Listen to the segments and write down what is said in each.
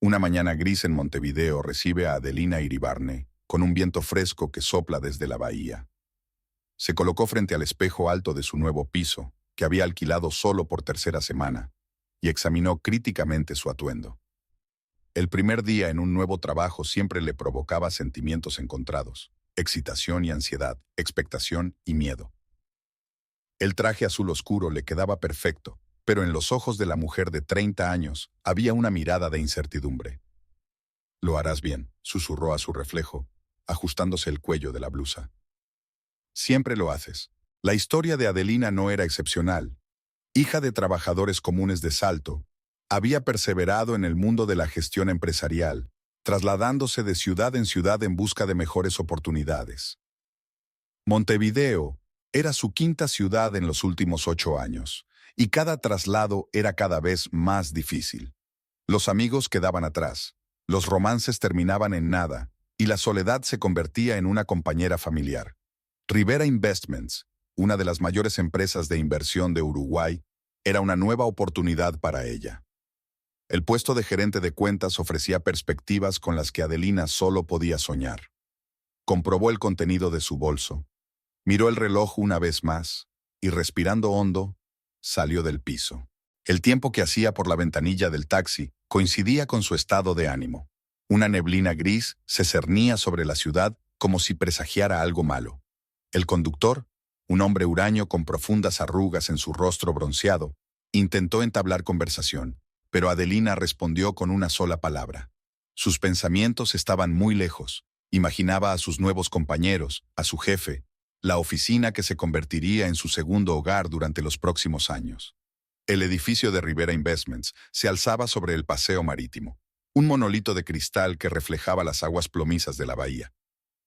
Una mañana gris en Montevideo recibe a Adelina Iribarne, con un viento fresco que sopla desde la bahía. Se colocó frente al espejo alto de su nuevo piso, que había alquilado solo por tercera semana, y examinó críticamente su atuendo. El primer día en un nuevo trabajo siempre le provocaba sentimientos encontrados: excitación y ansiedad, expectación y miedo. El traje azul oscuro le quedaba perfecto, pero en los ojos de la mujer de 30 años había una mirada de incertidumbre. «Lo harás bien», susurró a su reflejo, ajustándose el cuello de la blusa. «Siempre lo haces». La historia de Adelina no era excepcional. Hija de trabajadores comunes de Salto, había perseverado en el mundo de la gestión empresarial, trasladándose de ciudad en ciudad en busca de mejores oportunidades. Montevideo era su quinta ciudad en los últimos 8 años, y cada traslado era cada vez más difícil. Los amigos quedaban atrás, los romances terminaban en nada, y la soledad se convertía en una compañera familiar. Rivera Investments, una de las mayores empresas de inversión de Uruguay, era una nueva oportunidad para ella. El puesto de gerente de cuentas ofrecía perspectivas con las que Adelina solo podía soñar. Comprobó el contenido de su bolso, miró el reloj una vez más, y respirando hondo, salió del piso. El tiempo que hacía por la ventanilla del taxi coincidía con su estado de ánimo. Una neblina gris se cernía sobre la ciudad como si presagiara algo malo. El conductor, un hombre huraño con profundas arrugas en su rostro bronceado, intentó entablar conversación, pero Adelina respondió con una sola palabra. Sus pensamientos estaban muy lejos. Imaginaba a sus nuevos compañeros, a su jefe, la oficina que se convertiría en su segundo hogar durante los próximos años. El edificio de Rivera Investments se alzaba sobre el paseo marítimo, un monolito de cristal que reflejaba las aguas plomizas de la bahía.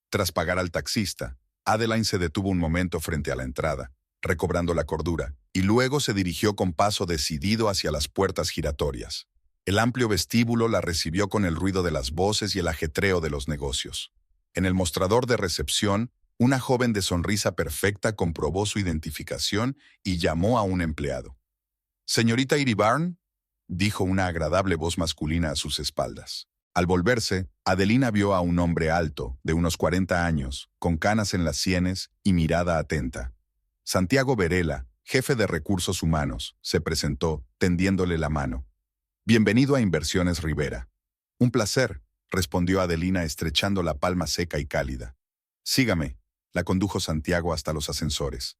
Tras pagar al taxista, Adeline se detuvo un momento frente a la entrada, recobrando la cordura, y luego se dirigió con paso decidido hacia las puertas giratorias. El amplio vestíbulo la recibió con el ruido de las voces y el ajetreo de los negocios. En el mostrador de recepción, una joven de sonrisa perfecta comprobó su identificación y llamó a un empleado. «Señorita Iribarne», dijo una agradable voz masculina a sus espaldas. Al volverse, Adelina vio a un hombre alto, de unos 40 años, con canas en las sienes y mirada atenta. Santiago Verela, jefe de recursos humanos, se presentó, tendiéndole la mano. «Bienvenido a Inversiones Rivera». «Un placer», respondió Adelina estrechando la palma seca y cálida. «Sígame», la condujo Santiago hasta los ascensores.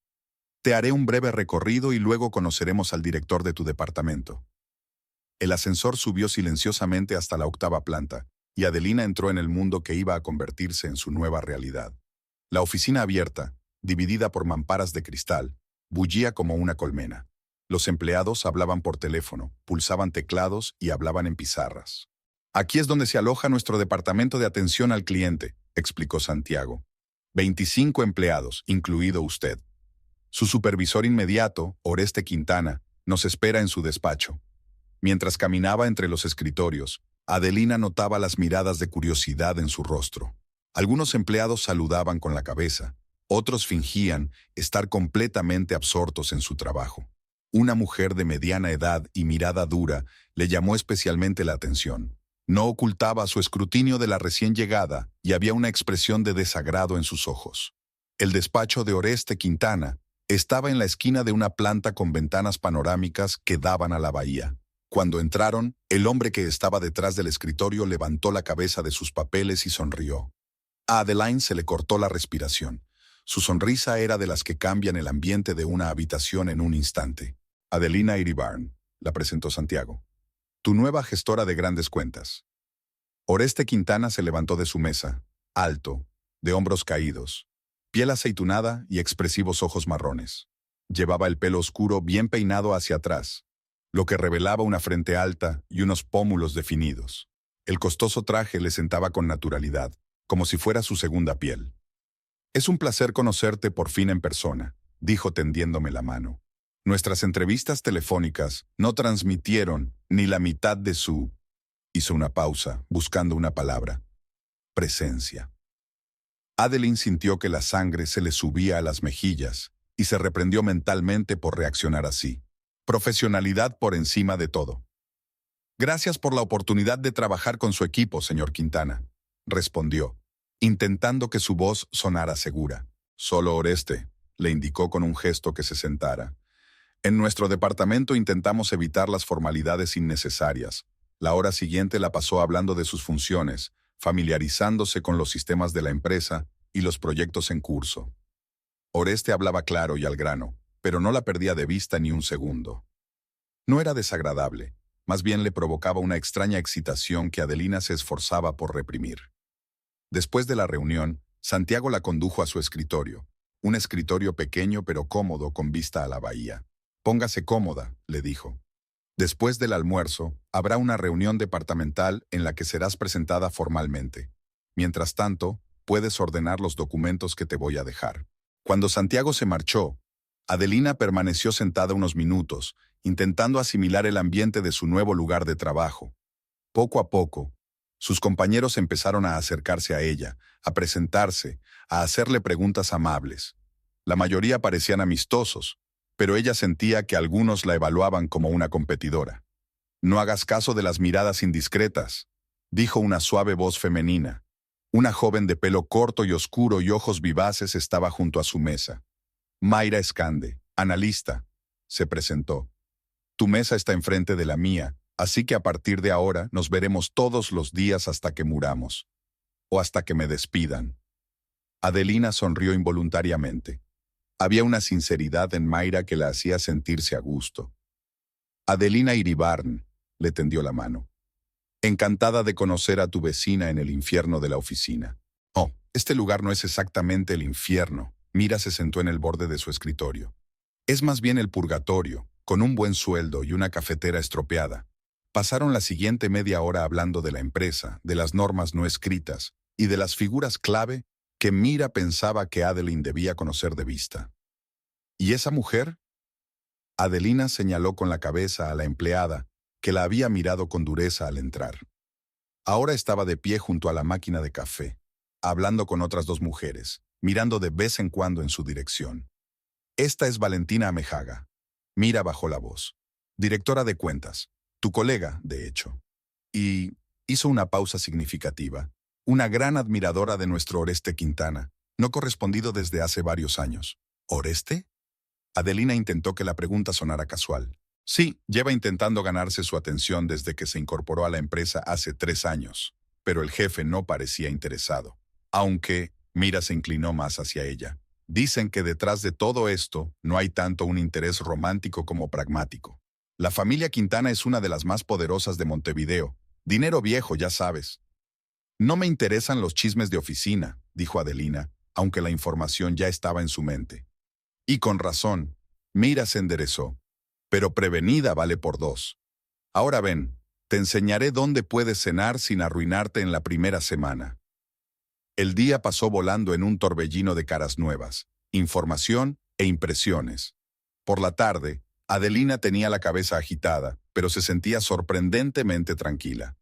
«Te haré un breve recorrido y luego conoceremos al director de tu departamento». El ascensor subió silenciosamente hasta la 8ª planta, y Adelina entró en el mundo que iba a convertirse en su nueva realidad. La oficina abierta, dividida por mamparas de cristal, bullía como una colmena. Los empleados hablaban por teléfono, pulsaban teclados y hablaban en pizarras. «Aquí es donde se aloja nuestro departamento de atención al cliente», explicó Santiago. 25 empleados, incluido usted. Su supervisor inmediato, Oreste Quintana, nos espera en su despacho. Mientras caminaba entre los escritorios, Adelina notaba las miradas de curiosidad en su rostro. Algunos empleados saludaban con la cabeza, otros fingían estar completamente absortos en su trabajo. Una mujer de mediana edad y mirada dura le llamó especialmente la atención. No ocultaba su escrutinio de la recién llegada y había una expresión de desagrado en sus ojos. El despacho de Oreste Quintana estaba en la esquina de una planta con ventanas panorámicas que daban a la bahía. Cuando entraron, el hombre que estaba detrás del escritorio levantó la cabeza de sus papeles y sonrió. A Adeline se le cortó la respiración. Su sonrisa era de las que cambian el ambiente de una habitación en un instante. «Adelina Iribarne», la presentó Santiago. «Tu nueva gestora de grandes cuentas». Oreste Quintana se levantó de su mesa, alto, de hombros caídos, piel aceitunada y expresivos ojos marrones. Llevaba el pelo oscuro bien peinado hacia atrás, lo que revelaba una frente alta y unos pómulos definidos. El costoso traje le sentaba con naturalidad, como si fuera su segunda piel. «Es un placer conocerte por fin en persona», dijo tendiéndome la mano. «Nuestras entrevistas telefónicas no transmitieron ni la mitad de su...». Hizo una pausa, buscando una palabra. «Presencia». Adeline sintió que la sangre se le subía a las mejillas y se reprendió mentalmente por reaccionar así. Profesionalidad por encima de todo. Gracias por la oportunidad de trabajar con su equipo, señor Quintana, respondió, intentando que su voz sonara segura. Solo Oreste, le indicó con un gesto que se sentara. En nuestro departamento intentamos evitar las formalidades innecesarias. La hora siguiente la pasó hablando de sus funciones, familiarizándose con los sistemas de la empresa y los proyectos en curso. Oreste hablaba claro y al grano, pero no la perdía de vista ni un segundo. No era desagradable, más bien le provocaba una extraña excitación que Adelina se esforzaba por reprimir. Después de la reunión, Santiago la condujo a su escritorio, un escritorio pequeño pero cómodo con vista a la bahía. Póngase cómoda, le dijo. Después del almuerzo, habrá una reunión departamental en la que serás presentada formalmente. Mientras tanto, puedes ordenar los documentos que te voy a dejar. Cuando Santiago se marchó, Adelina permaneció sentada unos minutos, intentando asimilar el ambiente de su nuevo lugar de trabajo. Poco a poco, sus compañeros empezaron a acercarse a ella, a presentarse, a hacerle preguntas amables. La mayoría parecían amistosos, pero ella sentía que algunos la evaluaban como una competidora. «No hagas caso de las miradas indiscretas», dijo una suave voz femenina. Una joven de pelo corto y oscuro y ojos vivaces estaba junto a su mesa. «Mayra Escande, analista», se presentó. «Tu mesa está enfrente de la mía, así que a partir de ahora nos veremos todos los días hasta que muramos. O hasta que me despidan». Adelina sonrió involuntariamente. Había una sinceridad en Mayra que la hacía sentirse a gusto. «Adelina Iribarne», le tendió la mano. «Encantada de conocer a tu vecina en el infierno de la oficina». «Oh, este lugar no es exactamente el infierno», Mira se sentó en el borde de su escritorio. «Es más bien el purgatorio, con un buen sueldo y una cafetera estropeada». Pasaron la siguiente media hora hablando de la empresa, de las normas no escritas y de las figuras clave que Mira pensaba que Adeline debía conocer de vista. ¿Y esa mujer? Adelina señaló con la cabeza a la empleada, que la había mirado con dureza al entrar. Ahora estaba de pie junto a la máquina de café, hablando con otras dos mujeres, mirando de vez en cuando en su dirección. «Esta es Valentina Amejaga». Mira bajó la voz. «Directora de cuentas. Tu colega, de hecho». Y hizo una pausa significativa. «Una gran admiradora de nuestro Oreste Quintana, no correspondido desde hace varios años». «¿Oreste?» Adelina intentó que la pregunta sonara casual. Sí, lleva intentando ganarse su atención desde que se incorporó a la empresa hace 3 años, pero el jefe no parecía interesado. Aunque, Mira se inclinó más hacia ella. Dicen que detrás de todo esto no hay tanto un interés romántico como pragmático. La familia Quintana es una de las más poderosas de Montevideo. Dinero viejo, ya sabes. «No me interesan los chismes de oficina», dijo Adelina, aunque la información ya estaba en su mente. Y con razón, Mira se enderezó. «Pero prevenida vale por 2. Ahora ven, te enseñaré dónde puedes cenar sin arruinarte en la primera semana». El día pasó volando en un torbellino de caras nuevas, información e impresiones. Por la tarde, Adelina tenía la cabeza agitada, pero se sentía sorprendentemente tranquila.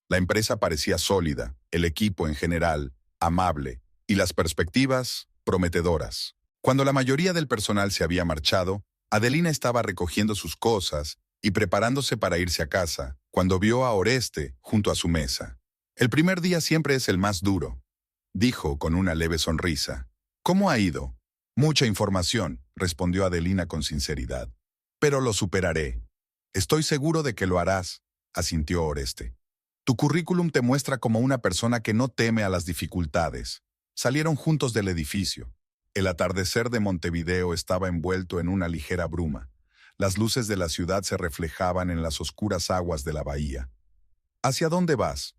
La empresa parecía sólida, el equipo en general, amable, y las perspectivas, prometedoras. Cuando la mayoría del personal se había marchado, Adelina estaba recogiendo sus cosas y preparándose para irse a casa, cuando vio a Oreste junto a su mesa. «El primer día siempre es el más duro», dijo con una leve sonrisa. «¿Cómo ha ido?» «Mucha información», respondió Adelina con sinceridad. «Pero lo superaré». «Estoy seguro de que lo harás», asintió Oreste. «Tu currículum te muestra como una persona que no teme a las dificultades». Salieron juntos del edificio. El atardecer de Montevideo estaba envuelto en una ligera bruma. Las luces de la ciudad se reflejaban en las oscuras aguas de la bahía. «¿Hacia dónde vas?»,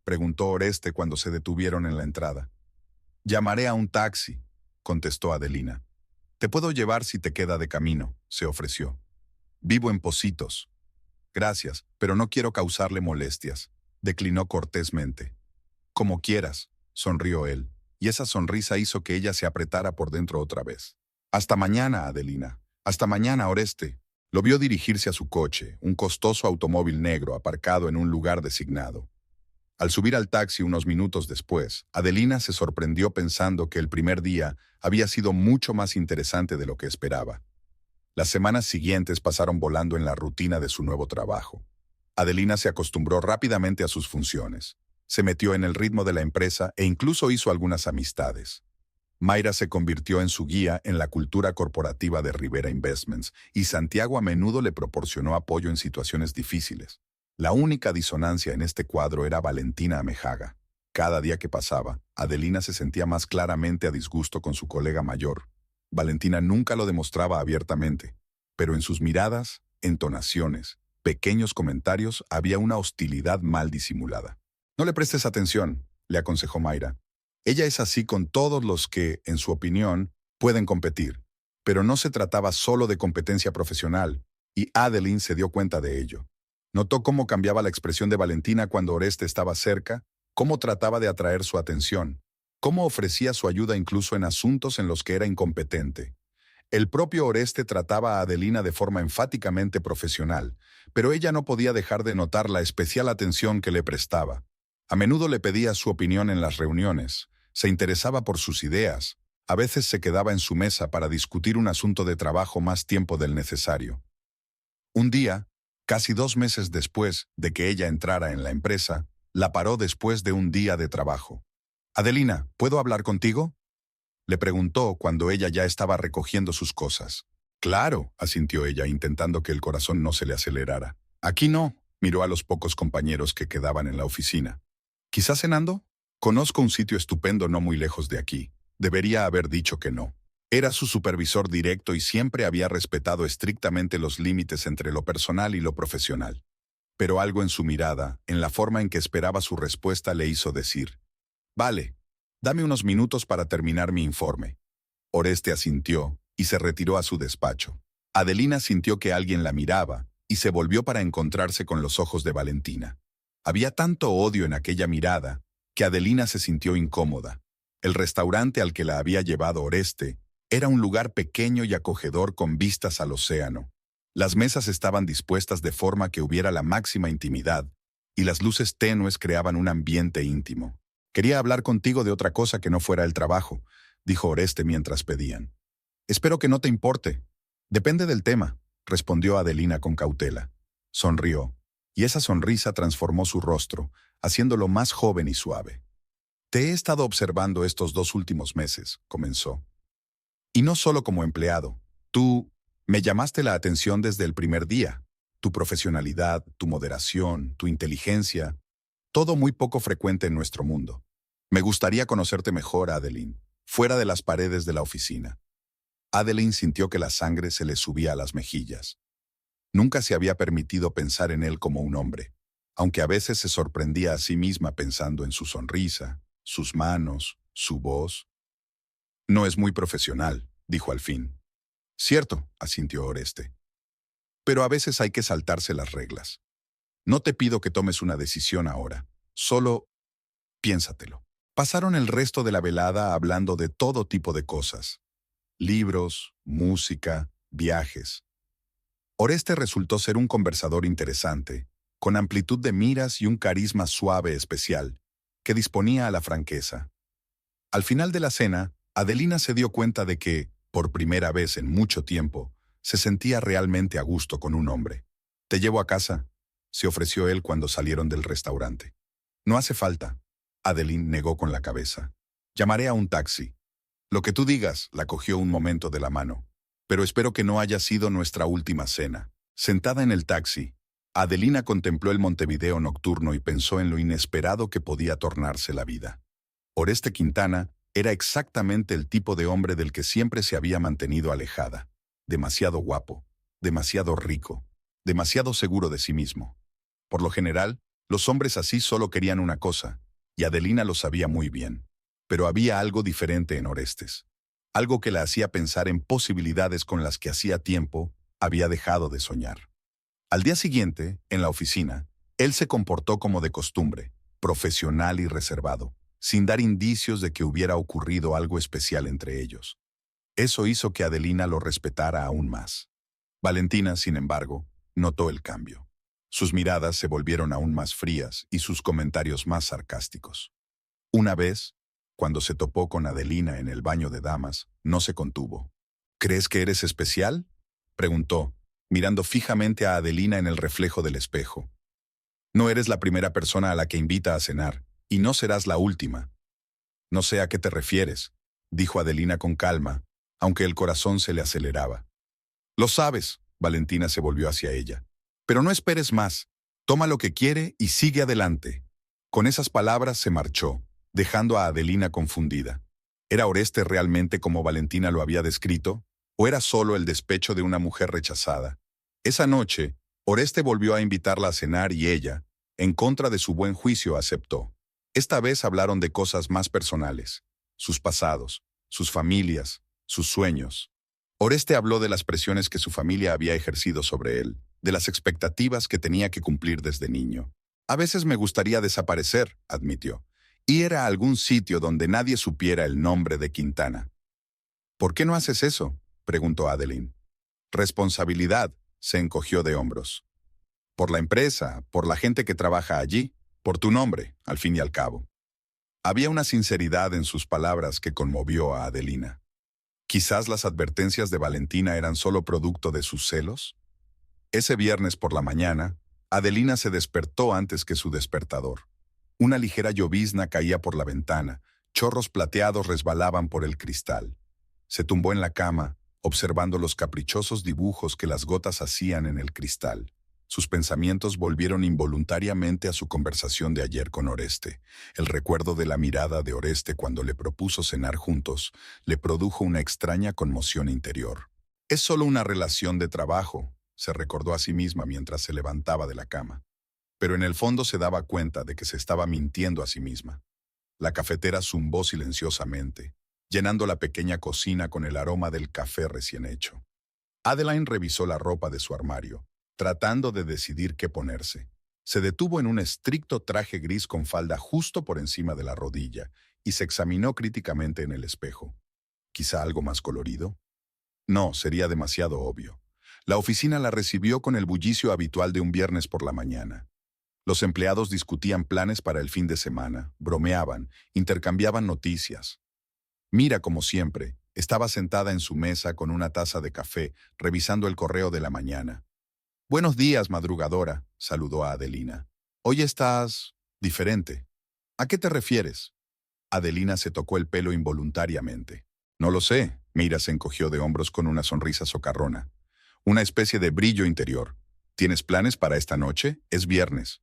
preguntó Oreste cuando se detuvieron en la entrada. «Llamaré a un taxi», contestó Adelina. «Te puedo llevar si te queda de camino», se ofreció. «Vivo en Pocitos». «Gracias, pero no quiero causarle molestias», declinó cortésmente. «Como quieras», sonrió él, y esa sonrisa hizo que ella se apretara por dentro otra vez. «Hasta mañana, Adelina. Hasta mañana, Oreste». Lo vio dirigirse a su coche, un costoso automóvil negro aparcado en un lugar designado. Al subir al taxi unos minutos después, Adelina se sorprendió pensando que el primer día había sido mucho más interesante de lo que esperaba. Las semanas siguientes pasaron volando en la rutina de su nuevo trabajo. Adelina se acostumbró rápidamente a sus funciones. Se metió en el ritmo de la empresa e incluso hizo algunas amistades. Mayra se convirtió en su guía en la cultura corporativa de Rivera Investments y Santiago a menudo le proporcionó apoyo en situaciones difíciles. La única disonancia en este cuadro era Valentina Amejaga. Cada día que pasaba, Adelina se sentía más claramente a disgusto con su colega mayor. Valentina nunca lo demostraba abiertamente, pero en sus miradas, entonaciones, pequeños comentarios había una hostilidad mal disimulada. No le prestes atención, le aconsejó Mayra. Ella es así con todos los que, en su opinión, pueden competir. Pero no se trataba solo de competencia profesional, y Adeline se dio cuenta de ello. Notó cómo cambiaba la expresión de Valentina cuando Oreste estaba cerca, cómo trataba de atraer su atención, cómo ofrecía su ayuda incluso en asuntos en los que era incompetente. El propio Oreste trataba a Adelina de forma enfáticamente profesional, pero ella no podía dejar de notar la especial atención que le prestaba. A menudo le pedía su opinión en las reuniones, se interesaba por sus ideas, a veces se quedaba en su mesa para discutir un asunto de trabajo más tiempo del necesario. Un día, casi 2 meses después de que ella entrara en la empresa, la paró después de un día de trabajo. «Adelina, ¿puedo hablar contigo?», le preguntó cuando ella ya estaba recogiendo sus cosas. «Claro», asintió ella, intentando que el corazón no se le acelerara. «Aquí no», miró a los pocos compañeros que quedaban en la oficina. «¿Quizás cenando? Conozco un sitio estupendo no muy lejos de aquí». Debería haber dicho que no. Era su supervisor directo y siempre había respetado estrictamente los límites entre lo personal y lo profesional. Pero algo en su mirada, en la forma en que esperaba su respuesta, le hizo decir: «Vale, dame unos minutos para terminar mi informe». Oreste asintió y se retiró a su despacho. Adelina sintió que alguien la miraba y se volvió para encontrarse con los ojos de Valentina. Había tanto odio en aquella mirada que Adelina se sintió incómoda. El restaurante al que la había llevado Oreste era un lugar pequeño y acogedor con vistas al océano. Las mesas estaban dispuestas de forma que hubiera la máxima intimidad, y las luces tenues creaban un ambiente íntimo. «Quería hablar contigo de otra cosa que no fuera el trabajo», dijo Oreste mientras pedían. «Espero que no te importe». «Depende del tema», respondió Adelina con cautela. Sonrió, y esa sonrisa transformó su rostro, haciéndolo más joven y suave. «Te he estado observando estos 2 últimos meses», comenzó. «Y no solo como empleado. Tú me llamaste la atención desde el primer día. Tu profesionalidad, tu moderación, tu inteligencia, todo muy poco frecuente en nuestro mundo. Me gustaría conocerte mejor, Adeline, fuera de las paredes de la oficina». Adeline sintió que la sangre se le subía a las mejillas. Nunca se había permitido pensar en él como un hombre, aunque a veces se sorprendía a sí misma pensando en su sonrisa, sus manos, su voz. «No es muy profesional», dijo al fin. «Cierto», asintió Oreste. «Pero a veces hay que saltarse las reglas. No te pido que tomes una decisión ahora, solo piénsatelo». Pasaron el resto de la velada hablando de todo tipo de cosas. Libros, música, viajes. Oreste resultó ser un conversador interesante, con amplitud de miras y un carisma suave especial, que disponía a la franqueza. Al final de la cena, Adelina se dio cuenta de que, por primera vez en mucho tiempo, se sentía realmente a gusto con un hombre. «Te llevo a casa», se ofreció él cuando salieron del restaurante. «No hace falta», Adeline negó con la cabeza. «Llamaré a un taxi». «Lo que tú digas», la cogió un momento de la mano. «Pero espero que no haya sido nuestra última cena». Sentada en el taxi, Adelina contempló el Montevideo nocturno y pensó en lo inesperado que podía tornarse la vida. Oreste Quintana era exactamente el tipo de hombre del que siempre se había mantenido alejada. Demasiado guapo, demasiado rico, demasiado seguro de sí mismo. Por lo general, los hombres así solo querían una cosa, y Adelina lo sabía muy bien. Pero había algo diferente en Orestes. Algo que la hacía pensar en posibilidades con las que hacía tiempo había dejado de soñar. Al día siguiente, en la oficina, él se comportó como de costumbre, profesional y reservado, sin dar indicios de que hubiera ocurrido algo especial entre ellos. Eso hizo que Adelina lo respetara aún más. Valentina, sin embargo, notó el cambio. Sus miradas se volvieron aún más frías y sus comentarios más sarcásticos. Una vez, cuando se topó con Adelina en el baño de damas, no se contuvo. «¿Crees que eres especial?», preguntó, mirando fijamente a Adelina en el reflejo del espejo. No eres la primera persona a la que invita a cenar, y no serás la última. No sé a qué te refieres, dijo Adelina con calma, aunque el corazón se le aceleraba. Lo sabes, Valentina se volvió hacia ella. Pero no esperes más. Toma lo que quiere y sigue adelante. Con esas palabras se marchó, dejando a Adelina confundida. ¿Era Oreste realmente como Valentina lo había descrito? ¿O era solo el despecho de una mujer rechazada? Esa noche, Oreste volvió a invitarla a cenar y ella, en contra de su buen juicio, aceptó. Esta vez hablaron de cosas más personales, sus pasados, sus familias, sus sueños. Oreste habló de las presiones que su familia había ejercido sobre él, de las expectativas que tenía que cumplir desde niño. A veces me gustaría desaparecer, admitió, ir a algún sitio donde nadie supiera el nombre de Quintana. ¿Por qué no haces eso?, preguntó Adeline. Responsabilidad, se encogió de hombros. Por la empresa, por la gente que trabaja allí, por tu nombre, al fin y al cabo. Había una sinceridad en sus palabras que conmovió a Adelina. Quizás las advertencias de Valentina eran solo producto de sus celos. Ese viernes por la mañana, Adelina se despertó antes que su despertador. Una ligera llovizna caía por la ventana, chorros plateados resbalaban por el cristal. Se tumbó en la cama, observando los caprichosos dibujos que las gotas hacían en el cristal. Sus pensamientos volvieron involuntariamente a su conversación de ayer con Oreste. El recuerdo de la mirada de Oreste cuando le propuso cenar juntos le produjo una extraña conmoción interior. Es solo una relación de trabajo, se recordó a sí misma mientras se levantaba de la cama. Pero en el fondo se daba cuenta de que se estaba mintiendo a sí misma. La cafetera zumbó silenciosamente, llenando la pequeña cocina con el aroma del café recién hecho. Adeline revisó la ropa de su armario, tratando de decidir qué ponerse. Se detuvo en un estricto traje gris con falda justo por encima de la rodilla y se examinó críticamente en el espejo. ¿Quizá algo más colorido? No, sería demasiado obvio. La oficina la recibió con el bullicio habitual de un viernes por la mañana. Los empleados discutían planes para el fin de semana, bromeaban, intercambiaban noticias. Mira, como siempre, estaba sentada en su mesa con una taza de café, revisando el correo de la mañana. «Buenos días, madrugadora», saludó a Adelina. «Hoy estás diferente. ¿A qué te refieres?» Adelina se tocó el pelo involuntariamente. «No lo sé», Mira se encogió de hombros con una sonrisa socarrona. Una especie de brillo interior. ¿Tienes planes para esta noche? Es viernes.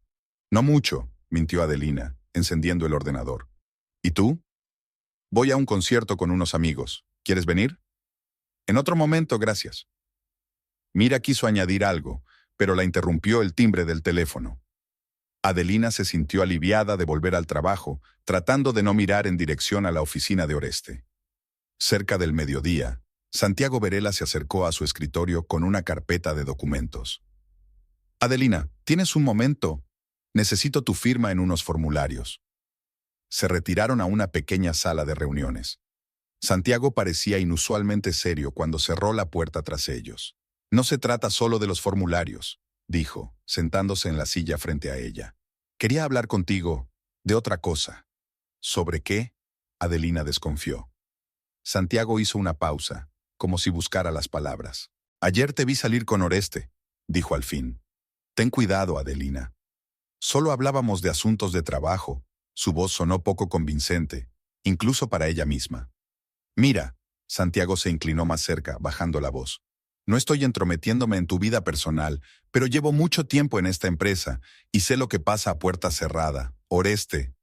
No mucho, mintió Adelina, encendiendo el ordenador. ¿Y tú? Voy a un concierto con unos amigos. ¿Quieres venir? En otro momento, gracias. Mira quiso añadir algo, pero la interrumpió el timbre del teléfono. Adelina se sintió aliviada de volver al trabajo, tratando de no mirar en dirección a la oficina de Oreste. Cerca del mediodía, Santiago Varela se acercó a su escritorio con una carpeta de documentos. «Adelina, ¿tienes un momento? Necesito tu firma en unos formularios». Se retiraron a una pequeña sala de reuniones. Santiago parecía inusualmente serio cuando cerró la puerta tras ellos. «No se trata solo de los formularios», dijo, sentándose en la silla frente a ella. «Quería hablar contigo de otra cosa». «¿Sobre qué?», Adelina desconfió. Santiago hizo una pausa, como si buscara las palabras. «Ayer te vi salir con Oreste», dijo al fin. «Ten cuidado, Adelina». Solo hablábamos de asuntos de trabajo. Su voz sonó poco convincente, incluso para ella misma. «Mira», Santiago se inclinó más cerca, bajando la voz. «No estoy entrometiéndome en tu vida personal, pero llevo mucho tiempo en esta empresa y sé lo que pasa a puerta cerrada. Oreste,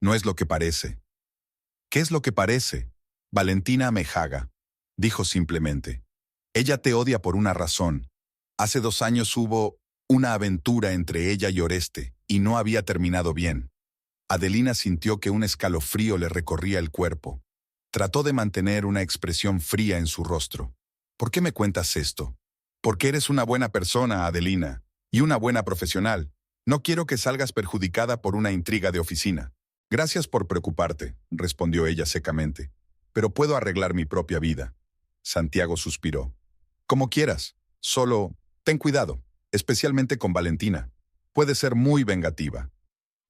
no es lo que parece». «¿Qué es lo que parece?», Valentina Amejaga dijo simplemente. «Ella te odia por una razón. Hace 2 años hubo una aventura entre ella y Oreste, y no había terminado bien». Adelina sintió que un escalofrío le recorría el cuerpo. Trató de mantener una expresión fría en su rostro. «¿Por qué me cuentas esto?» «Porque eres una buena persona, Adelina, y una buena profesional. No quiero que salgas perjudicada por una intriga de oficina». «Gracias por preocuparte», respondió ella secamente. «Pero puedo arreglar mi propia vida». Santiago suspiró. «Como quieras. Solo ten cuidado, especialmente con Valentina. Puede ser muy vengativa».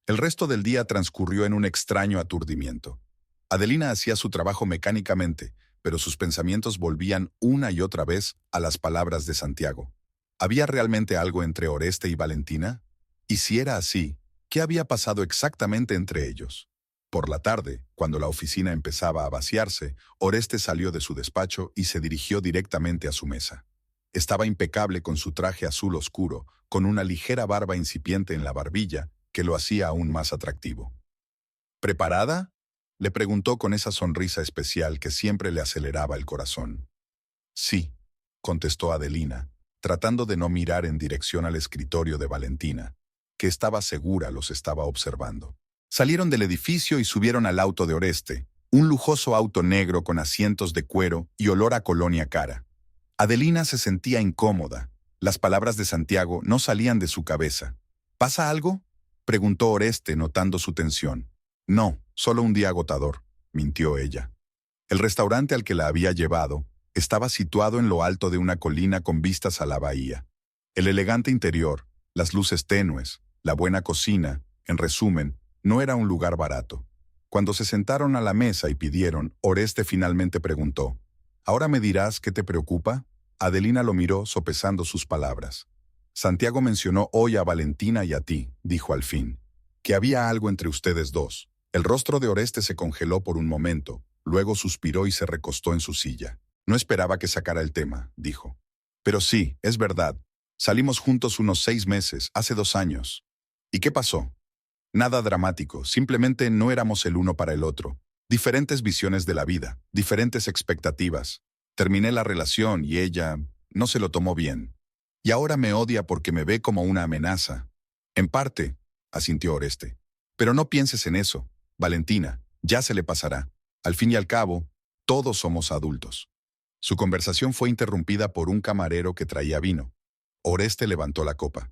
El resto del día transcurrió en un extraño aturdimiento. Adelina hacía su trabajo mecánicamente, pero sus pensamientos volvían una y otra vez a las palabras de Santiago. ¿Había realmente algo entre Oreste y Valentina? Y si era así, ¿qué había pasado exactamente entre ellos? Por la tarde, cuando la oficina empezaba a vaciarse, Oreste salió de su despacho y se dirigió directamente a su mesa. Estaba impecable con su traje azul oscuro, con una ligera barba incipiente en la barbilla, que lo hacía aún más atractivo. ¿Preparada?, le preguntó con esa sonrisa especial que siempre le aceleraba el corazón. Sí, contestó Adelina, tratando de no mirar en dirección al escritorio de Valentina, que estaba segura los estaba observando. Salieron del edificio y subieron al auto de Oreste, un lujoso auto negro con asientos de cuero y olor a colonia cara. Adelina se sentía incómoda. Las palabras de Santiago no salían de su cabeza. ¿Pasa algo?, preguntó Oreste, notando su tensión. No, solo un día agotador, mintió ella. El restaurante al que la había llevado estaba situado en lo alto de una colina con vistas a la bahía. El elegante interior, las luces tenues, la buena cocina, en resumen, no era un lugar barato. Cuando se sentaron a la mesa y pidieron, Oreste finalmente preguntó: ¿Ahora me dirás qué te preocupa? Adelina lo miró sopesando sus palabras. Santiago mencionó hoy a Valentina y a ti, dijo al fin, que había algo entre ustedes dos. El rostro de Oreste se congeló por un momento, luego suspiró y se recostó en su silla. No esperaba que sacara el tema, dijo. Pero sí, es verdad. Salimos juntos unos 6 meses, hace 2 años. ¿Y qué pasó? Nada dramático, simplemente no éramos el uno para el otro. Diferentes visiones de la vida, diferentes expectativas. Terminé la relación y ella no se lo tomó bien. Y ahora me odia porque me ve como una amenaza. En parte, asintió Oreste. Pero no pienses en eso, Valentina, ya se le pasará. Al fin y al cabo, todos somos adultos. Su conversación fue interrumpida por un camarero que traía vino. Oreste levantó la copa.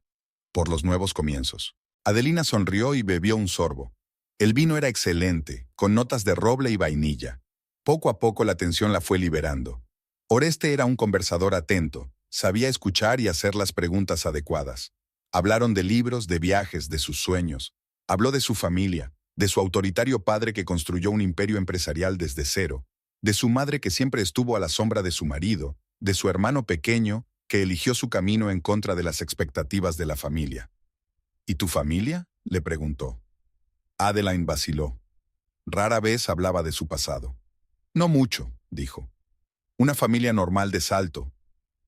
Por los nuevos comienzos. Adelina sonrió y bebió un sorbo. El vino era excelente, con notas de roble y vainilla. Poco a poco la tensión la fue liberando. Oreste era un conversador atento, sabía escuchar y hacer las preguntas adecuadas. Hablaron de libros, de viajes, de sus sueños. Habló de su familia, de su autoritario padre que construyó un imperio empresarial desde cero, de su madre que siempre estuvo a la sombra de su marido, de su hermano pequeño que eligió su camino en contra de las expectativas de la familia. ¿Y tu familia?, le preguntó. Adeline vaciló. Rara vez hablaba de su pasado. No mucho, dijo. Una familia normal de Salto.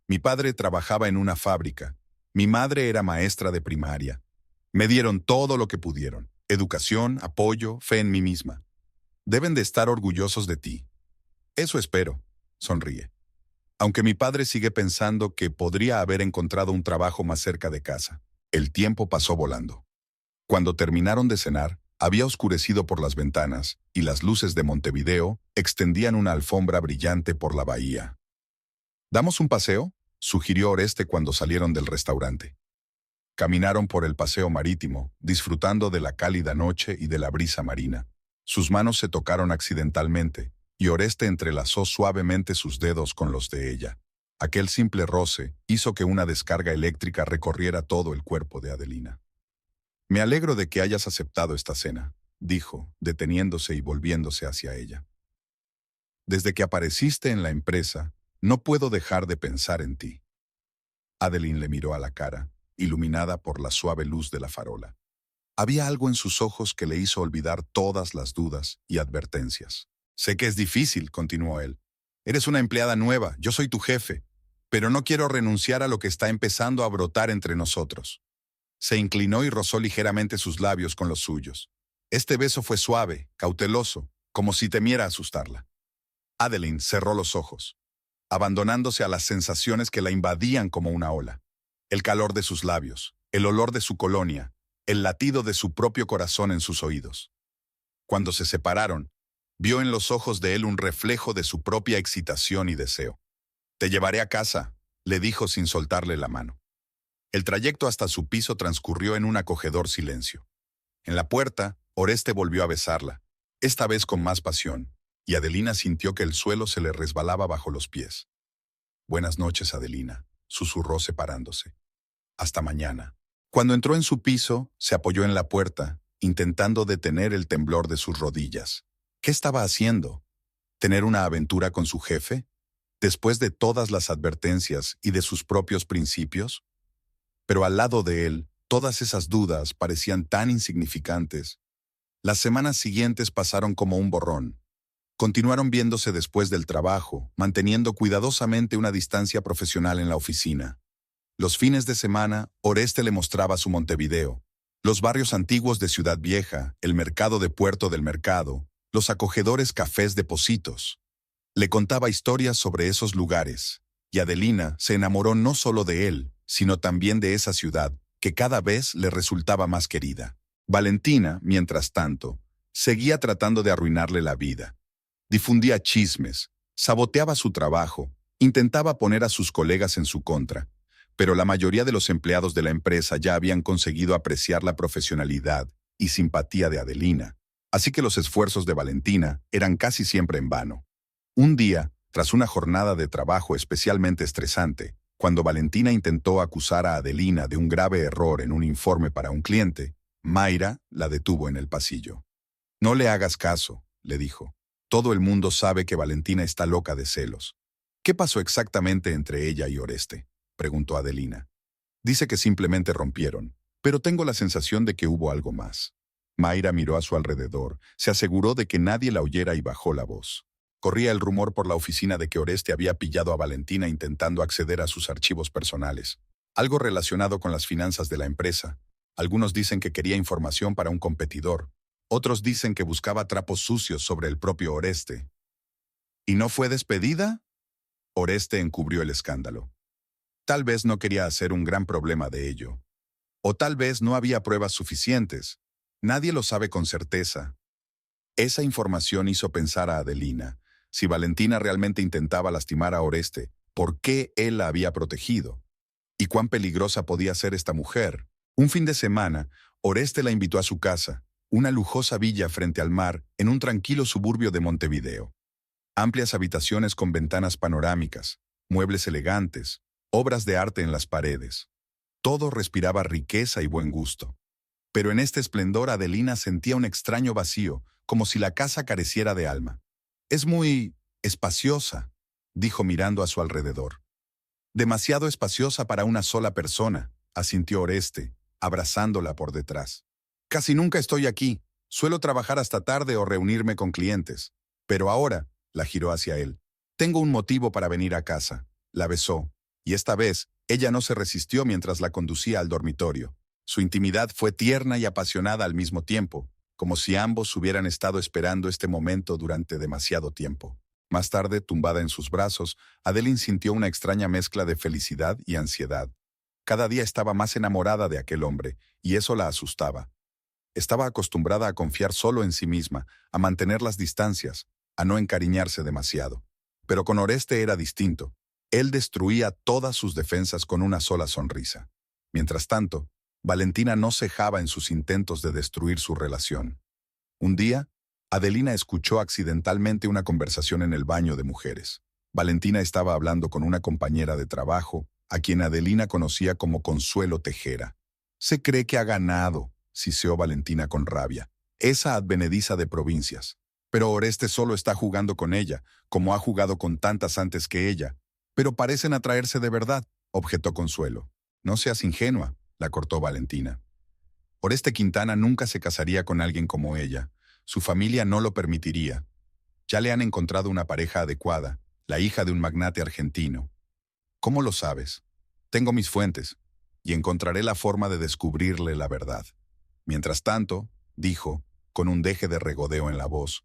Mi padre trabajaba en una fábrica. Mi madre era maestra de primaria. Me dieron todo lo que pudieron. Educación, apoyo, fe en mí misma. Deben de estar orgullosos de ti. Eso espero, sonríe. Aunque mi padre sigue pensando que podría haber encontrado un trabajo más cerca de casa. El tiempo pasó volando. Cuando terminaron de cenar, había oscurecido por las ventanas y las luces de Montevideo extendían una alfombra brillante por la bahía. ¿Damos un paseo?, sugirió Oreste cuando salieron del restaurante. Caminaron por el paseo marítimo, disfrutando de la cálida noche y de la brisa marina. Sus manos se tocaron accidentalmente, y Oreste entrelazó suavemente sus dedos con los de ella. Aquel simple roce hizo que una descarga eléctrica recorriera todo el cuerpo de Adelina. Me alegro de que hayas aceptado esta cena, dijo, deteniéndose y volviéndose hacia ella. Desde que apareciste en la empresa, no puedo dejar de pensar en ti. Adeline le miró a la cara, iluminada por la suave luz de la farola. Había algo en sus ojos que le hizo olvidar todas las dudas y advertencias. Sé que es difícil, continuó él. Eres una empleada nueva, yo soy tu jefe, pero no quiero renunciar a lo que está empezando a brotar entre nosotros. Se inclinó y rozó ligeramente sus labios con los suyos. Este beso fue suave, cauteloso, como si temiera asustarla. Adeline cerró los ojos, abandonándose a las sensaciones que la invadían como una ola. El calor de sus labios, el olor de su colonia, el latido de su propio corazón en sus oídos. Cuando se separaron, vio en los ojos de él un reflejo de su propia excitación y deseo. «Te llevaré a casa», le dijo sin soltarle la mano. El trayecto hasta su piso transcurrió en un acogedor silencio. En la puerta, Oreste volvió a besarla, esta vez con más pasión, y Adelina sintió que el suelo se le resbalaba bajo los pies. «Buenas noches, Adelina», susurró separándose. «Hasta mañana». Cuando entró en su piso, se apoyó en la puerta, intentando detener el temblor de sus rodillas. ¿Qué estaba haciendo? ¿Tener una aventura con su jefe? ¿Después de todas las advertencias y de sus propios principios? Pero al lado de él, Todas esas dudas parecían tan insignificantes. Las semanas siguientes pasaron como un borrón. Continuaron viéndose después del trabajo, manteniendo cuidadosamente una distancia profesional en la oficina. Los fines de semana, Oreste le mostraba su Montevideo, los barrios antiguos de Ciudad Vieja, el mercado de Puerto del Mercado, los acogedores cafés de Pocitos. Le contaba historias sobre esos lugares, y Adelina se enamoró no solo de él, sino también de esa ciudad, que cada vez le resultaba más querida. Valentina, mientras tanto, seguía tratando de arruinarle la vida. Difundía chismes, saboteaba su trabajo, intentaba poner a sus colegas en su contra, pero la mayoría de los empleados de la empresa ya habían conseguido apreciar la profesionalidad y simpatía de Adelina, así que los esfuerzos de Valentina eran casi siempre en vano. Un día, tras una jornada de trabajo especialmente estresante, cuando Valentina intentó acusar a Adelina de un grave error en un informe para un cliente, Mayra la detuvo en el pasillo. «No le hagas caso», le dijo. «Todo el mundo sabe que Valentina está loca de celos». «¿Qué pasó exactamente entre ella y Oreste?», preguntó Adelina. «Dice que simplemente rompieron, pero tengo la sensación de que hubo algo más». Mayra miró a su alrededor, se aseguró de que nadie la oyera y bajó la voz. Corría el rumor por la oficina de que Oreste había pillado a Valentina intentando acceder a sus archivos personales. Algo relacionado con las finanzas de la empresa. Algunos dicen que quería información para un competidor. Otros dicen que buscaba trapos sucios sobre el propio Oreste. ¿Y no fue despedida? Oreste encubrió el escándalo. Tal vez no quería hacer un gran problema de ello. O tal vez no había pruebas suficientes. Nadie lo sabe con certeza. Esa información hizo pensar a Adelina. Si Valentina realmente intentaba lastimar a Oreste, ¿por qué él la había protegido? ¿Y cuán peligrosa podía ser esta mujer? Un fin de semana, Oreste la invitó a su casa, una lujosa villa frente al mar en un tranquilo suburbio de Montevideo. Amplias habitaciones con ventanas panorámicas, muebles elegantes, obras de arte en las paredes. Todo respiraba riqueza y buen gusto. Pero en este esplendor Adelina sentía un extraño vacío, como si la casa careciera de alma. «Es muy espaciosa», dijo mirando a su alrededor. «Demasiado espaciosa para una sola persona», asintió Oreste, abrazándola por detrás. «Casi nunca estoy aquí, suelo trabajar hasta tarde o reunirme con clientes. Pero ahora», la giró hacia él, «tengo un motivo para venir a casa». La besó, y esta vez ella no se resistió mientras la conducía al dormitorio. Su intimidad fue tierna y apasionada al mismo tiempo, como si ambos hubieran estado esperando este momento durante demasiado tiempo. Más tarde, tumbada en sus brazos, Adeline sintió una extraña mezcla de felicidad y ansiedad. Cada día estaba más enamorada de aquel hombre, y eso la asustaba. Estaba acostumbrada a confiar solo en sí misma, a mantener las distancias, a no encariñarse demasiado. Pero con Oreste era distinto. Él destruía todas sus defensas con una sola sonrisa. Mientras tanto, Valentina no cejaba en sus intentos de destruir su relación. Un día, Adelina escuchó accidentalmente una conversación en el baño de mujeres. Valentina estaba hablando con una compañera de trabajo, a quien Adelina conocía como Consuelo Tejera. «Se cree que ha ganado», siseó Valentina con rabia, «esa advenediza de provincias. Pero Oreste solo está jugando con ella, como ha jugado con tantas antes que ella. Pero parecen atraerse de verdad», objetó Consuelo. «No seas ingenua», la cortó Valentina. Oreste Quintana nunca se casaría con alguien como ella. Su familia no lo permitiría. Ya le han encontrado una pareja adecuada, la hija de un magnate argentino. «¿Cómo lo sabes?» «Tengo mis fuentes, y encontraré la forma de descubrirle la verdad. Mientras tanto», dijo, con un deje de regodeo en la voz,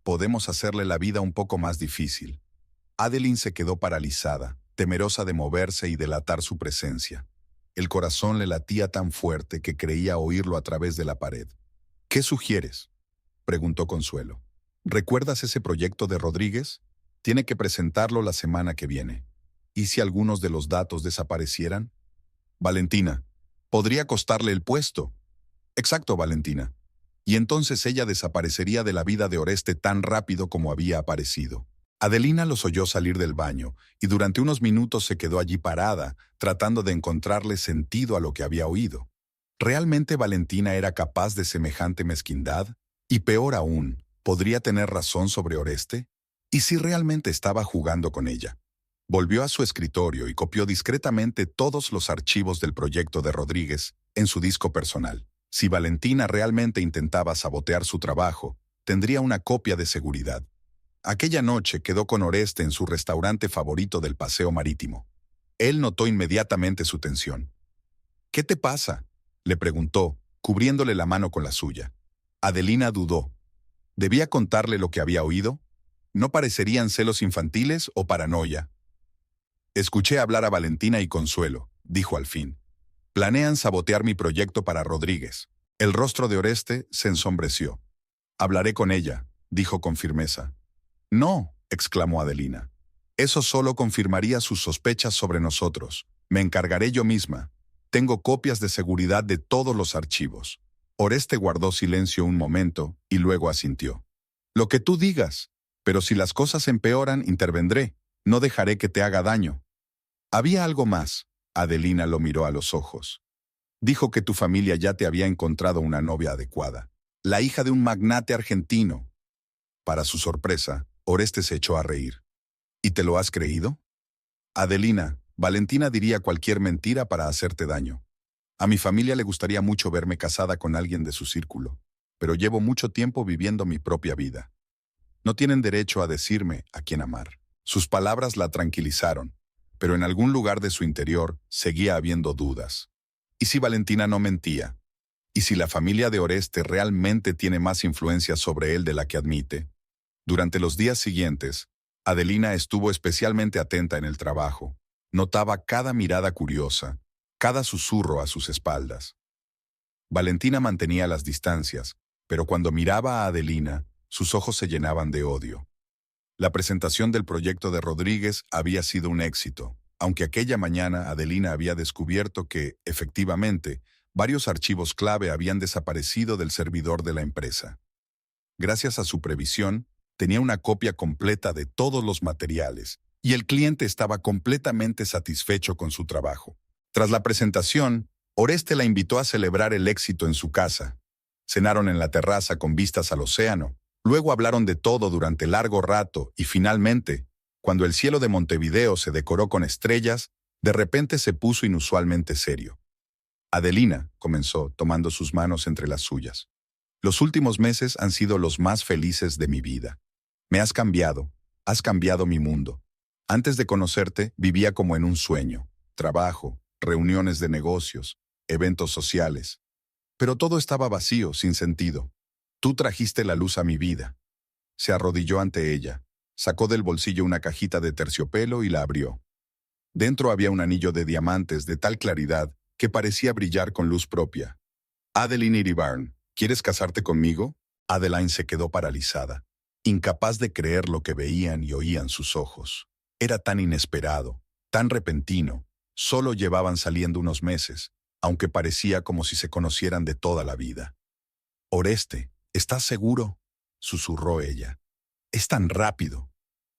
«podemos hacerle la vida un poco más difícil». Adeline se quedó paralizada, temerosa de moverse y delatar su presencia. El corazón le latía tan fuerte que creía oírlo a través de la pared. «¿Qué sugieres?», preguntó Consuelo. «¿Recuerdas ese proyecto de Rodríguez? Tiene que presentarlo la semana que viene. ¿Y si algunos de los datos desaparecieran?» «Valentina, podría costarle el puesto». «Exacto, Valentina. Y entonces ella desaparecería de la vida de Oreste tan rápido como había aparecido». Adelina los oyó salir del baño, y durante unos minutos se quedó allí parada, tratando de encontrarle sentido a lo que había oído. ¿Realmente Valentina era capaz de semejante mezquindad? Y peor aún, ¿podría tener razón sobre Oreste? ¿Y si realmente estaba jugando con ella? Volvió a su escritorio y copió discretamente todos los archivos del proyecto de Rodríguez en su disco personal. Si Valentina realmente intentaba sabotear su trabajo, tendría una copia de seguridad. Aquella noche quedó con Oreste en su restaurante favorito del paseo marítimo. Él notó inmediatamente su tensión. «¿Qué te pasa?», le preguntó, cubriéndole la mano con la suya. Adelina dudó. ¿Debía contarle lo que había oído? ¿No parecerían celos infantiles o paranoia? «Escuché hablar a Valentina y Consuelo», dijo al fin. «Planean sabotear mi proyecto para Rodríguez». El rostro de Oreste se ensombreció. «Hablaré con ella», dijo con firmeza. «No», exclamó Adelina. «Eso solo confirmaría sus sospechas sobre nosotros. Me encargaré yo misma. Tengo copias de seguridad de todos los archivos». Oreste guardó silencio un momento y luego asintió. «Lo que tú digas, pero si las cosas empeoran, intervendré. No dejaré que te haga daño». «Había algo más». Adelina lo miró a los ojos. «Dijo que tu familia ya te había encontrado una novia adecuada. La hija de un magnate argentino». Para su sorpresa, Oreste se echó a reír. «¿Y te lo has creído?» «Adelina, Valentina diría cualquier mentira para hacerte daño. A mi familia le gustaría mucho verme casada con alguien de su círculo, pero llevo mucho tiempo viviendo mi propia vida. No tienen derecho a decirme a quién amar». Sus palabras la tranquilizaron, pero en algún lugar de su interior seguía habiendo dudas. ¿Y si Valentina no mentía? ¿Y si la familia de Oreste realmente tiene más influencia sobre él de la que admite? Durante los días siguientes, Adelina estuvo especialmente atenta en el trabajo. Notaba cada mirada curiosa, cada susurro a sus espaldas. Valentina mantenía las distancias, pero cuando miraba a Adelina, sus ojos se llenaban de odio. La presentación del proyecto de Rodríguez había sido un éxito, aunque aquella mañana Adelina había descubierto que, efectivamente, varios archivos clave habían desaparecido del servidor de la empresa. Gracias a su previsión, tenía una copia completa de todos los materiales, y el cliente estaba completamente satisfecho con su trabajo. Tras la presentación, Oreste la invitó a celebrar el éxito en su casa. Cenaron en la terraza con vistas al océano. Luego hablaron de todo durante largo rato y finalmente, cuando el cielo de Montevideo se decoró con estrellas, de repente se puso inusualmente serio. «Adelina», comenzó, tomando sus manos entre las suyas. «Los últimos meses han sido los más felices de mi vida. Me has cambiado mi mundo. Antes de conocerte, vivía como en un sueño. Trabajo, reuniones de negocios, eventos sociales. Pero todo estaba vacío, sin sentido. Tú trajiste la luz a mi vida». Se arrodilló ante ella, sacó del bolsillo una cajita de terciopelo y la abrió. Dentro había un anillo de diamantes de tal claridad que parecía brillar con luz propia. «Adeline Iribarne, ¿quieres casarte conmigo?» Adeline se quedó paralizada, incapaz de creer lo que veían y oían sus ojos. Era tan inesperado, tan repentino. Solo llevaban saliendo unos meses, aunque parecía como si se conocieran de toda la vida. «Oreste, ¿estás seguro?», susurró ella. «Es tan rápido».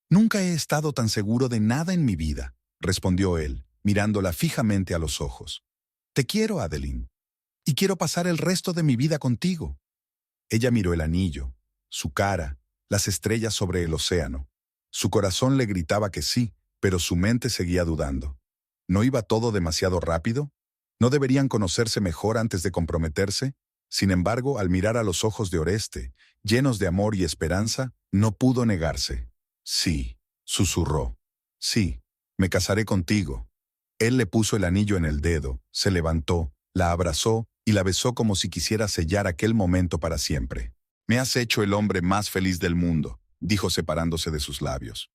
«Nunca he estado tan seguro de nada en mi vida», respondió él, mirándola fijamente a los ojos. «Te quiero, Adeline, y quiero pasar el resto de mi vida contigo». Ella miró el anillo, su cara, las estrellas sobre el océano. Su corazón le gritaba que sí, pero su mente seguía dudando. ¿No iba todo demasiado rápido? ¿No deberían conocerse mejor antes de comprometerse? Sin embargo, al mirar a los ojos de Oreste, llenos de amor y esperanza, no pudo negarse. «Sí», susurró. «Sí, me casaré contigo». Él le puso el anillo en el dedo, se levantó, la abrazó y la besó como si quisiera sellar aquel momento para siempre. «Me has hecho el hombre más feliz del mundo», dijo separándose de sus labios.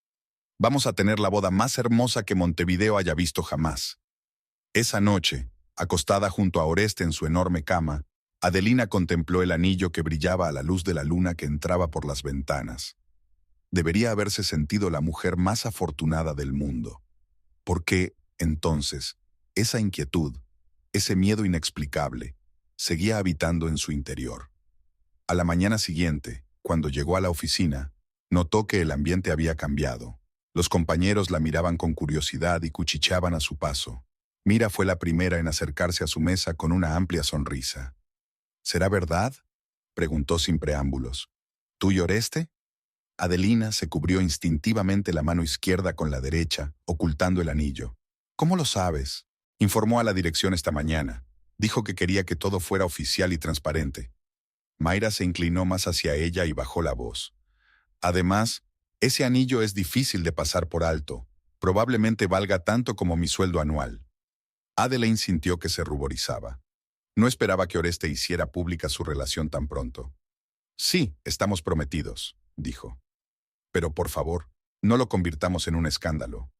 «Vamos a tener la boda más hermosa que Montevideo haya visto jamás». Esa noche, acostada junto a Oreste en su enorme cama, Adelina contempló el anillo que brillaba a la luz de la luna que entraba por las ventanas. Debería haberse sentido la mujer más afortunada del mundo. ¿Por qué, entonces, esa inquietud, ese miedo inexplicable, seguía habitando en su interior? A la mañana siguiente, cuando llegó a la oficina, notó que el ambiente había cambiado. Los compañeros la miraban con curiosidad y cuchicheaban a su paso. Mira fue la primera en acercarse a su mesa con una amplia sonrisa. «¿Será verdad?», preguntó sin preámbulos. «¿Tú y Oreste?». Adelina se cubrió instintivamente la mano izquierda con la derecha, ocultando el anillo. ¿Cómo lo sabes? Informó a la dirección esta mañana. Dijo que quería que todo fuera oficial y transparente. Mayra se inclinó más hacia ella y bajó la voz. Además, ese anillo es difícil de pasar por alto. Probablemente valga tanto como mi sueldo anual. Adeline sintió que se ruborizaba. No esperaba que Oreste hiciera pública su relación tan pronto. Sí, estamos prometidos, dijo. Pero por favor, no lo convirtamos en un escándalo.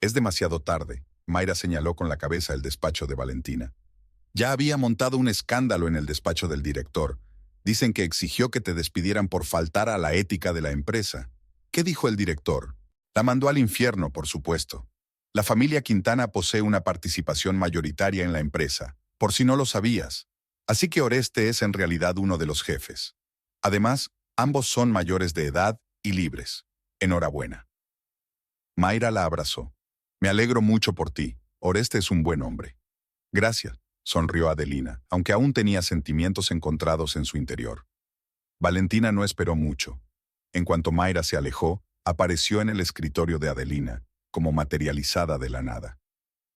Es demasiado tarde, Mayra señaló con la cabeza el despacho de Valentina. Ya había montado un escándalo en el despacho del director. Dicen que exigió que te despidieran por faltar a la ética de la empresa. ¿Qué dijo el director? La mandó al infierno, por supuesto. La familia Quintana posee una participación mayoritaria en la empresa, por si no lo sabías. Así que Oreste es en realidad uno de los jefes. Además, ambos son mayores de edad y libres. Enhorabuena. Mayra la abrazó. Me alegro mucho por ti. Oreste es un buen hombre. Gracias, sonrió Adelina, aunque aún tenía sentimientos encontrados en su interior. Valentina no esperó mucho. En cuanto Mayra se alejó, apareció en el escritorio de Adelina, como materializada de la nada.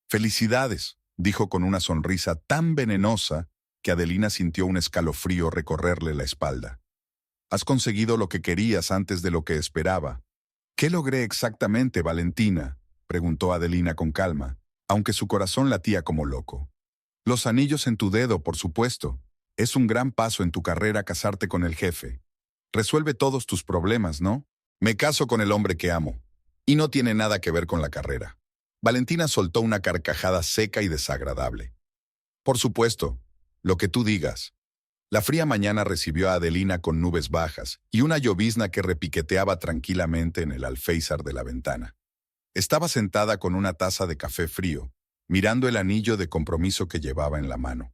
«Felicidades», dijo con una sonrisa tan venenosa que Adelina sintió un escalofrío recorrerle la espalda. «Has conseguido lo que querías antes de lo que esperaba». «¿Qué logré exactamente, Valentina?», preguntó Adelina con calma, aunque su corazón latía como loco. «Los anillos en tu dedo, por supuesto. Es un gran paso en tu carrera casarte con el jefe. Resuelve todos tus problemas, ¿no? Me caso con el hombre que amo. Y no tiene nada que ver con la carrera». Valentina soltó una carcajada seca y desagradable. «Por supuesto, lo que tú digas». La fría mañana recibió a Adelina con nubes bajas y una llovizna que repiqueteaba tranquilamente en el alféizar de la ventana. Estaba sentada con una taza de café frío, mirando el anillo de compromiso que llevaba en la mano.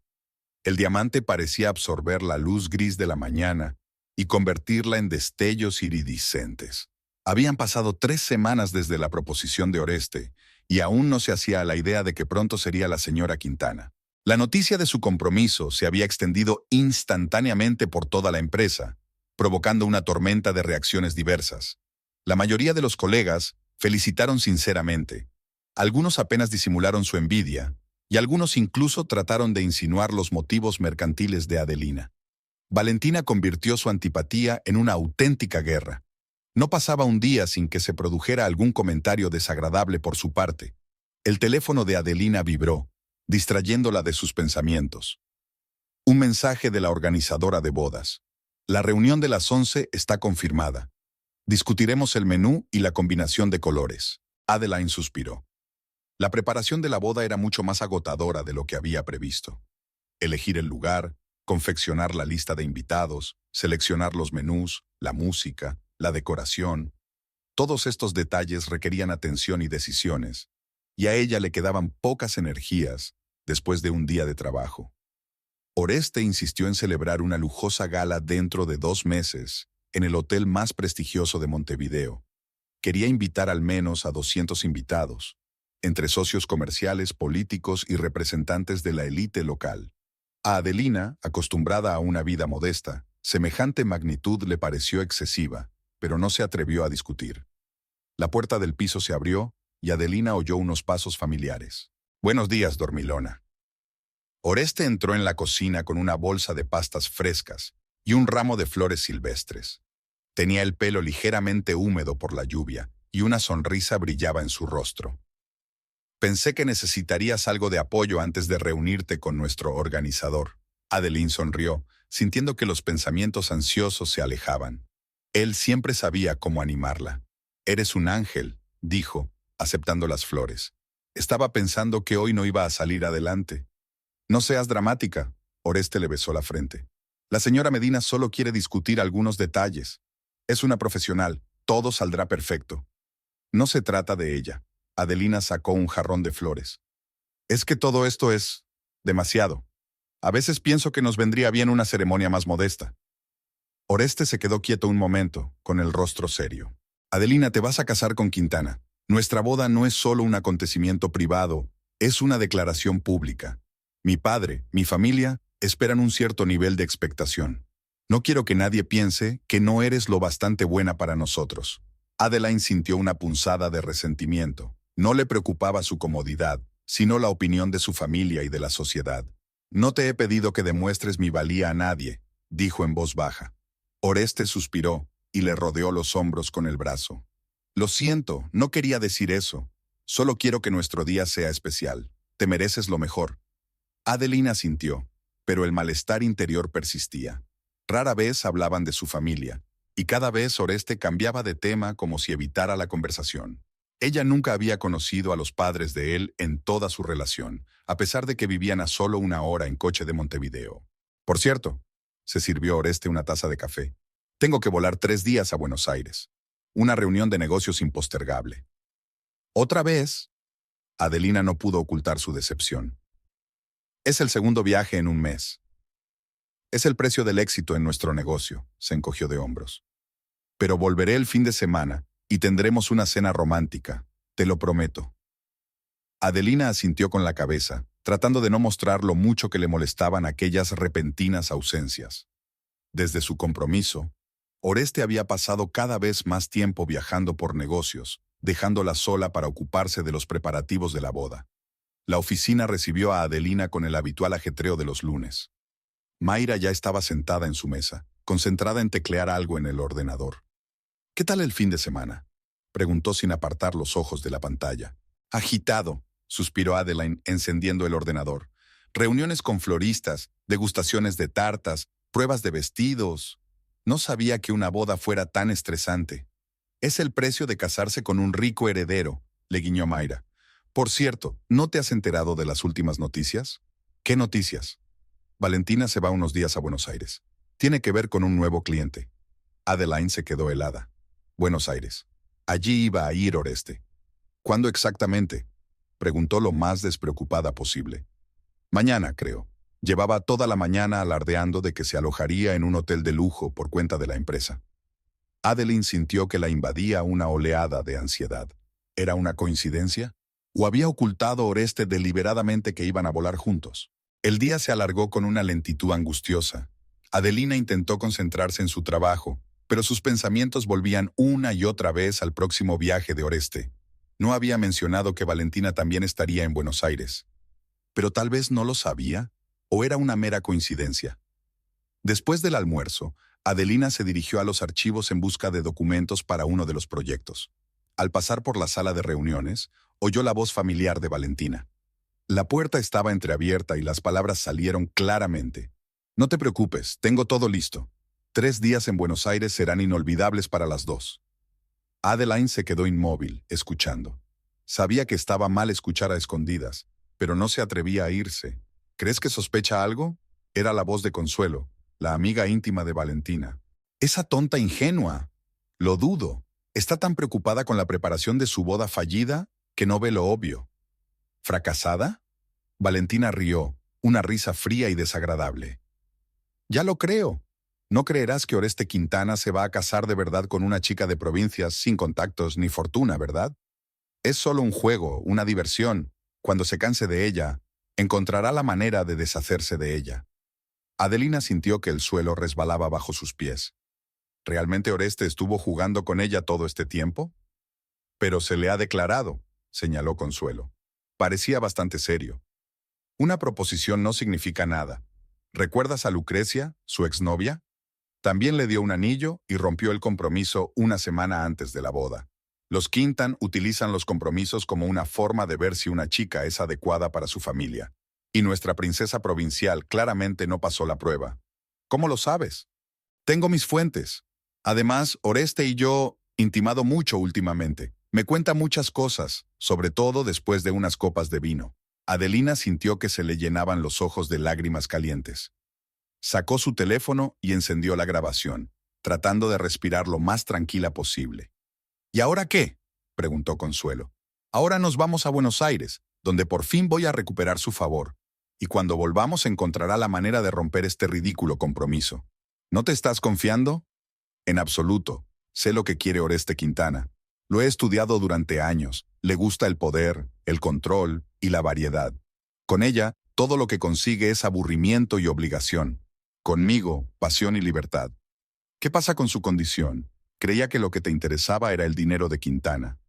El diamante parecía absorber la luz gris de la mañana y convertirla en destellos iridiscentes. Habían pasado 3 semanas desde la proposición de Oreste y aún no se hacía a la idea de que pronto sería la señora Quintana. La noticia de su compromiso se había extendido instantáneamente por toda la empresa, provocando una tormenta de reacciones diversas. La mayoría de los colegas felicitaron sinceramente. Algunos apenas disimularon su envidia, y algunos incluso trataron de insinuar los motivos mercantiles de Adelina. Valentina convirtió su antipatía en una auténtica guerra. No pasaba un día sin que se produjera algún comentario desagradable por su parte. El teléfono de Adelina vibró, distrayéndola de sus pensamientos. Un mensaje de la organizadora de bodas. La reunión de las 11 está confirmada. Discutiremos el menú y la combinación de colores. Adeline suspiró. La preparación de la boda era mucho más agotadora de lo que había previsto. Elegir el lugar, confeccionar la lista de invitados, seleccionar los menús, la música, la decoración. Todos estos detalles requerían atención y decisiones, y a ella le quedaban pocas energías después de un día de trabajo. Oreste insistió en celebrar una lujosa gala dentro de 2 meses, en el hotel más prestigioso de Montevideo. Quería invitar al menos a 200 invitados, entre socios comerciales, políticos y representantes de la élite local. A Adelina, acostumbrada a una vida modesta, semejante magnitud le pareció excesiva, pero no se atrevió a discutir. La puerta del piso se abrió y Adelina oyó unos pasos familiares. «Buenos días, dormilona». Oreste entró en la cocina con una bolsa de pastas frescas y un ramo de flores silvestres. Tenía el pelo ligeramente húmedo por la lluvia y una sonrisa brillaba en su rostro. «Pensé que necesitarías algo de apoyo antes de reunirte con nuestro organizador». Adeline sonrió, sintiendo que los pensamientos ansiosos se alejaban. Él siempre sabía cómo animarla. «Eres un ángel», dijo, aceptando las flores. «Estaba pensando que hoy no iba a salir adelante». «No seas dramática», Oreste le besó la frente. «La señora Medina solo quiere discutir algunos detalles. Es una profesional, todo saldrá perfecto». «No se trata de ella». Adelina sacó un jarrón de flores. «Es que todo esto es demasiado. A veces pienso que nos vendría bien una ceremonia más modesta». Oreste se quedó quieto un momento, con el rostro serio. «Adelina, te vas a casar con Quintana. Nuestra boda no es solo un acontecimiento privado, es una declaración pública. Mi padre, mi familia, esperan un cierto nivel de expectación. No quiero que nadie piense que no eres lo bastante buena para nosotros. Adeline sintió una punzada de resentimiento. No le preocupaba su comodidad, sino la opinión de su familia y de la sociedad. No te he pedido que demuestres mi valía a nadie, dijo en voz baja. Oreste suspiró y le rodeó los hombros con el brazo. Lo siento, no quería decir eso. Solo quiero que nuestro día sea especial. Te mereces lo mejor. Adeline asintió, pero el malestar interior persistía. Rara vez hablaban de su familia, y cada vez Oreste cambiaba de tema como si evitara la conversación. Ella nunca había conocido a los padres de él en toda su relación, a pesar de que vivían a solo 1 hora en coche de Montevideo. Por cierto, se sirvió Oreste una taza de café. Tengo que volar 3 días a Buenos Aires. Una reunión de negocios impostergable. ¿Otra vez? Adelina no pudo ocultar su decepción. Es el segundo viaje en un mes. Es el precio del éxito en nuestro negocio, se encogió de hombros. Pero volveré el fin de semana y tendremos una cena romántica, te lo prometo. Adelina asintió con la cabeza, tratando de no mostrar lo mucho que le molestaban aquellas repentinas ausencias. Desde su compromiso, Oreste había pasado cada vez más tiempo viajando por negocios, dejándola sola para ocuparse de los preparativos de la boda. La oficina recibió a Adelina con el habitual ajetreo de los lunes. Mayra ya estaba sentada en su mesa, concentrada en teclear algo en el ordenador. ¿Qué tal el fin de semana?, preguntó sin apartar los ojos de la pantalla. Agitado, suspiró Adeline encendiendo el ordenador. Reuniones con floristas, degustaciones de tartas, pruebas de vestidos. No sabía que una boda fuera tan estresante. Es el precio de casarse con un rico heredero, le guiñó Mayra. Por cierto, ¿no te has enterado de las últimas noticias? ¿Qué noticias? Valentina se va unos días a Buenos Aires. Tiene que ver con un nuevo cliente. Adeline se quedó helada. Buenos Aires. Allí iba a ir Oreste. ¿Cuándo exactamente?, preguntó lo más despreocupada posible. Mañana, creo. Llevaba toda la mañana alardeando de que se alojaría en un hotel de lujo por cuenta de la empresa. Adeline sintió que la invadía una oleada de ansiedad. ¿Era una coincidencia? ¿O había ocultado Oreste deliberadamente que iban a volar juntos? El día se alargó con una lentitud angustiosa. Adelina intentó concentrarse en su trabajo, pero sus pensamientos volvían una y otra vez al próximo viaje de Oreste. No había mencionado que Valentina también estaría en Buenos Aires. Pero tal vez no lo sabía, o era una mera coincidencia. Después del almuerzo, Adelina se dirigió a los archivos en busca de documentos para uno de los proyectos. Al pasar por la sala de reuniones, oyó la voz familiar de Valentina. La puerta estaba entreabierta y las palabras salieron claramente. No te preocupes, tengo todo listo. 3 días en Buenos Aires serán inolvidables para las dos. Adeline se quedó inmóvil, escuchando. Sabía que estaba mal escuchar a escondidas, pero no se atrevía a irse. ¿Crees que sospecha algo? Era la voz de Consuelo, la amiga íntima de Valentina. Esa tonta ingenua. Lo dudo. Está tan preocupada con la preparación de su boda fallida que no ve lo obvio. ¿Fracasada? Valentina rió, una risa fría y desagradable. Ya lo creo. No creerás que Oreste Quintana se va a casar de verdad con una chica de provincias sin contactos ni fortuna, ¿verdad? Es solo un juego, una diversión. Cuando se canse de ella, encontrará la manera de deshacerse de ella. Adelina sintió que el suelo resbalaba bajo sus pies. ¿Realmente Oreste estuvo jugando con ella todo este tiempo? Pero se le ha declarado, señaló Consuelo. Parecía bastante serio. Una proposición no significa nada. ¿Recuerdas a Lucrecia, su exnovia? También le dio un anillo y rompió el compromiso una semana antes de la boda. Los Quintan utilizan los compromisos como una forma de ver si una chica es adecuada para su familia. Y nuestra princesa provincial claramente no pasó la prueba. ¿Cómo lo sabes? Tengo mis fuentes. Además, Oreste y yo intimado mucho últimamente. Me cuenta muchas cosas, sobre todo después de unas copas de vino. Adelina sintió que se le llenaban los ojos de lágrimas calientes. Sacó su teléfono y encendió la grabación, tratando de respirar lo más tranquila posible. ¿Y ahora qué?, preguntó Consuelo. Ahora nos vamos a Buenos Aires, donde por fin voy a recuperar su favor. Y cuando volvamos encontrará la manera de romper este ridículo compromiso. ¿No te estás confiando? En absoluto. Sé lo que quiere Oreste Quintana. Lo he estudiado durante años. Le gusta el poder, el control y la variedad. Con ella, todo lo que consigue es aburrimiento y obligación. Conmigo, pasión y libertad. ¿Qué pasa con su condición? Creía que lo que te interesaba era el dinero de Quintana.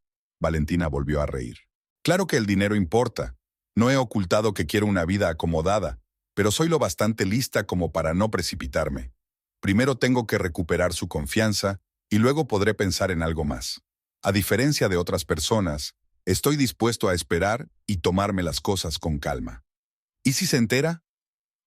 Valentina volvió a reír. Claro que el dinero importa. No he ocultado que quiero una vida acomodada, pero soy lo bastante lista como para no precipitarme. Primero tengo que recuperar su confianza y luego podré pensar en algo más. A diferencia de otras personas, estoy dispuesto a esperar y tomarme las cosas con calma. ¿Y si se entera?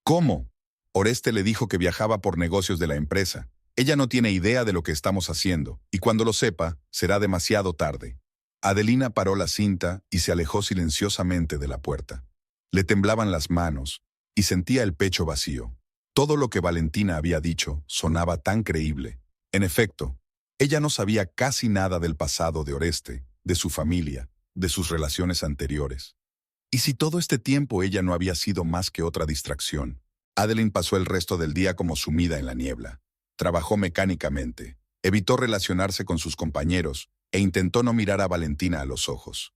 ¿Cómo? Oreste le dijo que viajaba por negocios de la empresa. Ella no tiene idea de lo que estamos haciendo, y cuando lo sepa, será demasiado tarde. Adelina paró la cinta y se alejó silenciosamente de la puerta. Le temblaban las manos y sentía el pecho vacío. Todo lo que Valentina había dicho sonaba tan creíble. En efecto, ella no sabía casi nada del pasado de Oreste, de su familia, de sus relaciones anteriores. ¿Y si todo este tiempo ella no había sido más que otra distracción? Adeline pasó el resto del día como sumida en la niebla. Trabajó mecánicamente, evitó relacionarse con sus compañeros e intentó no mirar a Valentina a los ojos.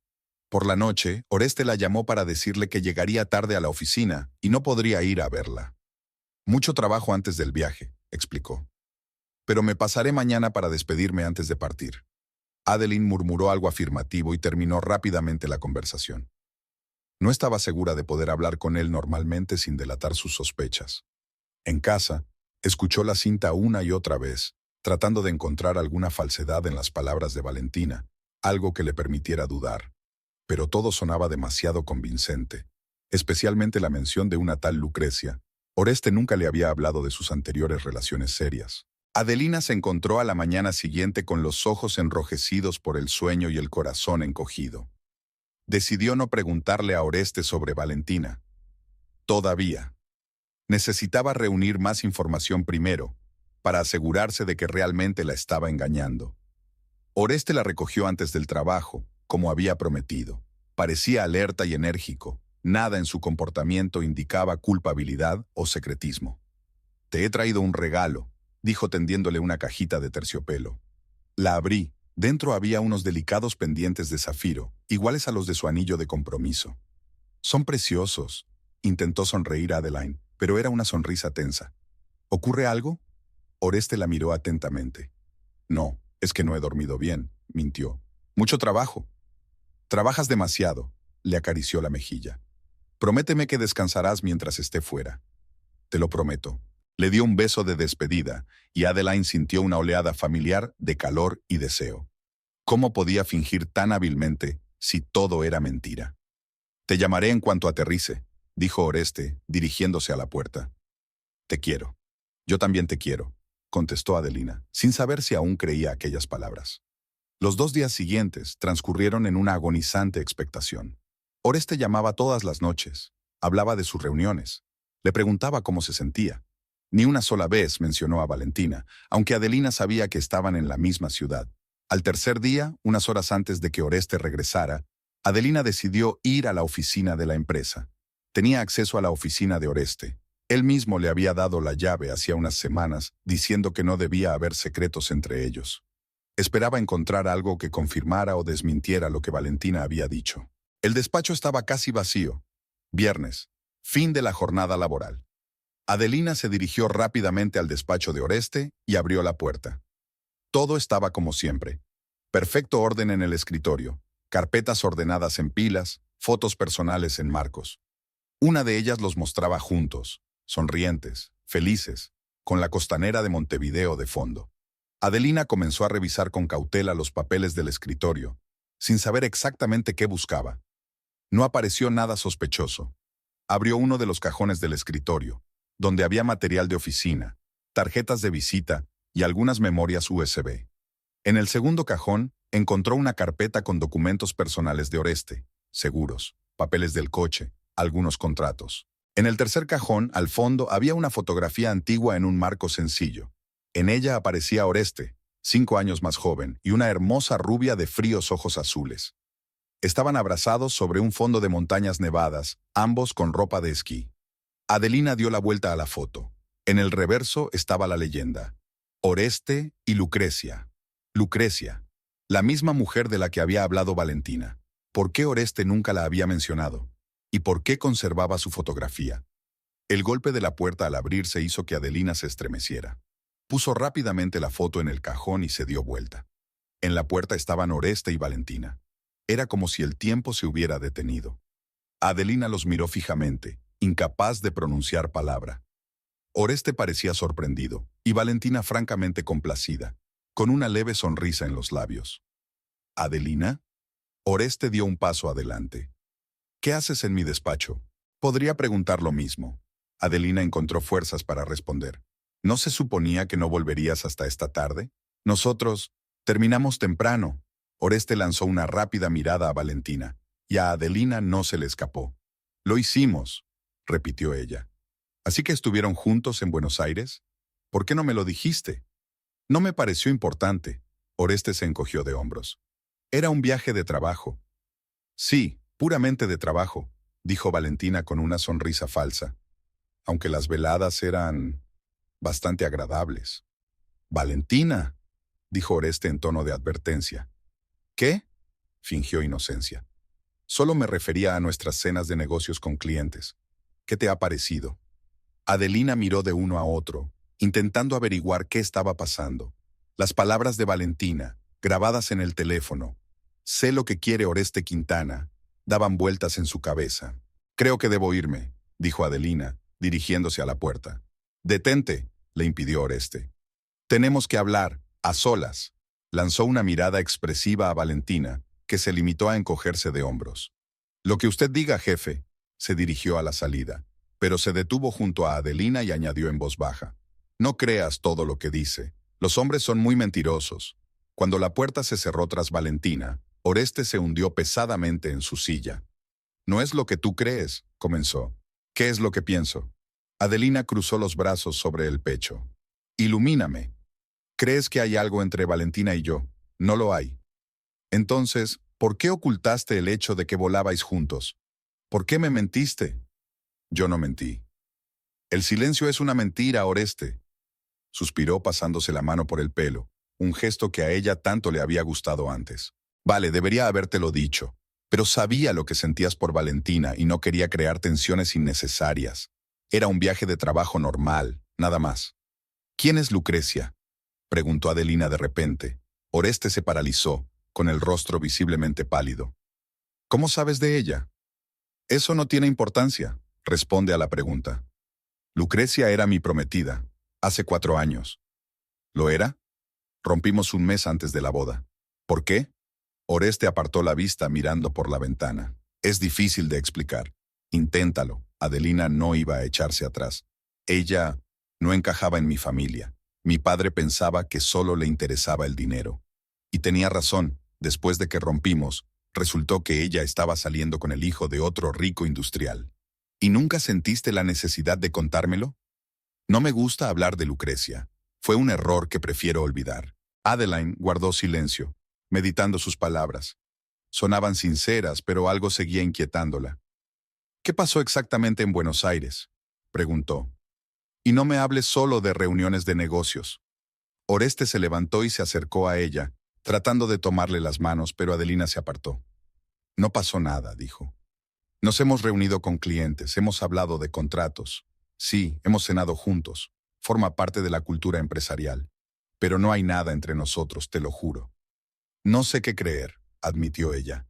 Por la noche, Oreste la llamó para decirle que llegaría tarde a la oficina y no podría ir a verla. Mucho trabajo antes del viaje, explicó. Pero me pasaré mañana para despedirme antes de partir. Adeline murmuró algo afirmativo y terminó rápidamente la conversación. No estaba segura de poder hablar con él normalmente sin delatar sus sospechas. En casa, escuchó la cinta una y otra vez, tratando de encontrar alguna falsedad en las palabras de Valentina, algo que le permitiera dudar. Pero todo sonaba demasiado convincente, especialmente la mención de una tal Lucrecia. Oreste nunca le había hablado de sus anteriores relaciones serias. Adelina se encontró a la mañana siguiente con los ojos enrojecidos por el sueño y el corazón encogido. Decidió no preguntarle a Oreste sobre Valentina. Todavía. Necesitaba reunir más información primero, para asegurarse de que realmente la estaba engañando. Oreste la recogió antes del trabajo, como había prometido. Parecía alerta y enérgico. Nada en su comportamiento indicaba culpabilidad o secretismo. «Te he traído un regalo», dijo tendiéndole una cajita de terciopelo. La abrí. Dentro había unos delicados pendientes de zafiro, iguales a los de su anillo de compromiso. «Son preciosos», intentó sonreír a Adeline, pero era una sonrisa tensa. «¿Ocurre algo?» Oreste la miró atentamente. «No, es que no he dormido bien», mintió. «Mucho trabajo». «Trabajas demasiado», le acarició la mejilla. «Prométeme que descansarás mientras esté fuera». «Te lo prometo». Le dio un beso de despedida, y Adeline sintió una oleada familiar de calor y deseo. ¿Cómo podía fingir tan hábilmente si todo era mentira? «Te llamaré en cuanto aterrice», dijo Oreste, dirigiéndose a la puerta. «Te quiero». «Yo también te quiero», contestó Adelina, sin saber si aún creía aquellas palabras. Los 2 días siguientes transcurrieron en una agonizante expectación. Oreste llamaba todas las noches, hablaba de sus reuniones, le preguntaba cómo se sentía. Ni una sola vez mencionó a Valentina, aunque Adelina sabía que estaban en la misma ciudad. Al tercer día, unas horas antes de que Oreste regresara, Adelina decidió ir a la oficina de la empresa. Tenía acceso a la oficina de Oreste. Él mismo le había dado la llave hacía unas semanas, diciendo que no debía haber secretos entre ellos. Esperaba encontrar algo que confirmara o desmintiera lo que Valentina había dicho. El despacho estaba casi vacío. Viernes, fin de la jornada laboral. Adelina se dirigió rápidamente al despacho de Oreste y abrió la puerta. Todo estaba como siempre. Perfecto orden en el escritorio, carpetas ordenadas en pilas, fotos personales en marcos. Una de ellas los mostraba juntos, sonrientes, felices, con la costanera de Montevideo de fondo. Adelina comenzó a revisar con cautela los papeles del escritorio, sin saber exactamente qué buscaba. No apareció nada sospechoso. Abrió uno de los cajones del escritorio, donde había material de oficina, tarjetas de visita y algunas memorias USB. En el segundo cajón, encontró una carpeta con documentos personales de Oreste, seguros, papeles del coche, algunos contratos. En el tercer cajón, al fondo, había una fotografía antigua en un marco sencillo. En ella aparecía Oreste, 5 años más joven, y una hermosa rubia de fríos ojos azules. Estaban abrazados sobre un fondo de montañas nevadas, ambos con ropa de esquí. Adelina dio la vuelta a la foto. En el reverso estaba la leyenda: Oreste y Lucrecia. Lucrecia, la misma mujer de la que había hablado Valentina. ¿Por qué Oreste nunca la había mencionado? ¿Y por qué conservaba su fotografía? El golpe de la puerta al abrirse hizo que Adelina se estremeciera. Puso rápidamente la foto en el cajón y se dio vuelta. En la puerta estaban Oreste y Valentina. Era como si el tiempo se hubiera detenido. Adelina los miró fijamente, incapaz de pronunciar palabra. Oreste parecía sorprendido, y Valentina francamente complacida, con una leve sonrisa en los labios. ¿Adelina? Oreste dio un paso adelante. ¿Qué haces en mi despacho? Podría preguntar lo mismo. Adelina encontró fuerzas para responder. ¿No se suponía que no volverías hasta esta tarde? Nosotros terminamos temprano. Oreste lanzó una rápida mirada a Valentina, y a Adelina no se le escapó. Lo hicimos, repitió ella. ¿Así que estuvieron juntos en Buenos Aires? ¿Por qué no me lo dijiste? No me pareció importante. Oreste se encogió de hombros. Era un viaje de trabajo. Sí, puramente de trabajo, dijo Valentina con una sonrisa falsa, aunque las veladas eran bastante agradables. Valentina, dijo Oreste en tono de advertencia. ¿Qué? Fingió inocencia. Solo me refería a nuestras cenas de negocios con clientes. ¿Qué te ha parecido? Adelina miró de uno a otro, intentando averiguar qué estaba pasando. Las palabras de Valentina, grabadas en el teléfono, sé lo que quiere Oreste Quintana, daban vueltas en su cabeza. Creo que debo irme, dijo Adelina, dirigiéndose a la puerta. Detente, le impidió Oreste. Tenemos que hablar, a solas. Lanzó una mirada expresiva a Valentina, que se limitó a encogerse de hombros. Lo que usted diga, jefe, se dirigió a la salida, pero se detuvo junto a Adelina y añadió en voz baja. No creas todo lo que dice. Los hombres son muy mentirosos. Cuando la puerta se cerró tras Valentina, Oreste se hundió pesadamente en su silla. No es lo que tú crees, comenzó. ¿Qué es lo que pienso? Adelina cruzó los brazos sobre el pecho. Ilumíname. ¿Crees que hay algo entre Valentina y yo? No lo hay. Entonces, ¿por qué ocultaste el hecho de que volabais juntos? ¿Por qué me mentiste? Yo no mentí. El silencio es una mentira, Oreste. Suspiró pasándose la mano por el pelo, un gesto que a ella tanto le había gustado antes. Vale, debería habértelo dicho, pero sabía lo que sentías por Valentina y no quería crear tensiones innecesarias. Era un viaje de trabajo normal, nada más. ¿Quién es Lucrecia?, preguntó Adelina de repente. Oreste se paralizó, con el rostro visiblemente pálido. ¿Cómo sabes de ella? Eso no tiene importancia, responde a la pregunta. Lucrecia era mi prometida, hace 4 años. ¿Lo era? Rompimos un mes antes de la boda. ¿Por qué? Oreste apartó la vista mirando por la ventana. Es difícil de explicar. Inténtalo. Adelina no iba a echarse atrás. Ella no encajaba en mi familia. Mi padre pensaba que solo le interesaba el dinero. Y tenía razón. Después de que rompimos, resultó que ella estaba saliendo con el hijo de otro rico industrial. ¿Y nunca sentiste la necesidad de contármelo? No me gusta hablar de Lucrecia. Fue un error que prefiero olvidar. Adeline guardó silencio, meditando sus palabras. Sonaban sinceras, pero algo seguía inquietándola. ¿Qué pasó exactamente en Buenos Aires?, preguntó. Y no me hables solo de reuniones de negocios. Oreste se levantó y se acercó a ella, tratando de tomarle las manos, pero Adelina se apartó. No pasó nada, dijo. Nos hemos reunido con clientes, hemos hablado de contratos. Sí, hemos cenado juntos. Forma parte de la cultura empresarial. Pero no hay nada entre nosotros, te lo juro. No sé qué creer, admitió ella.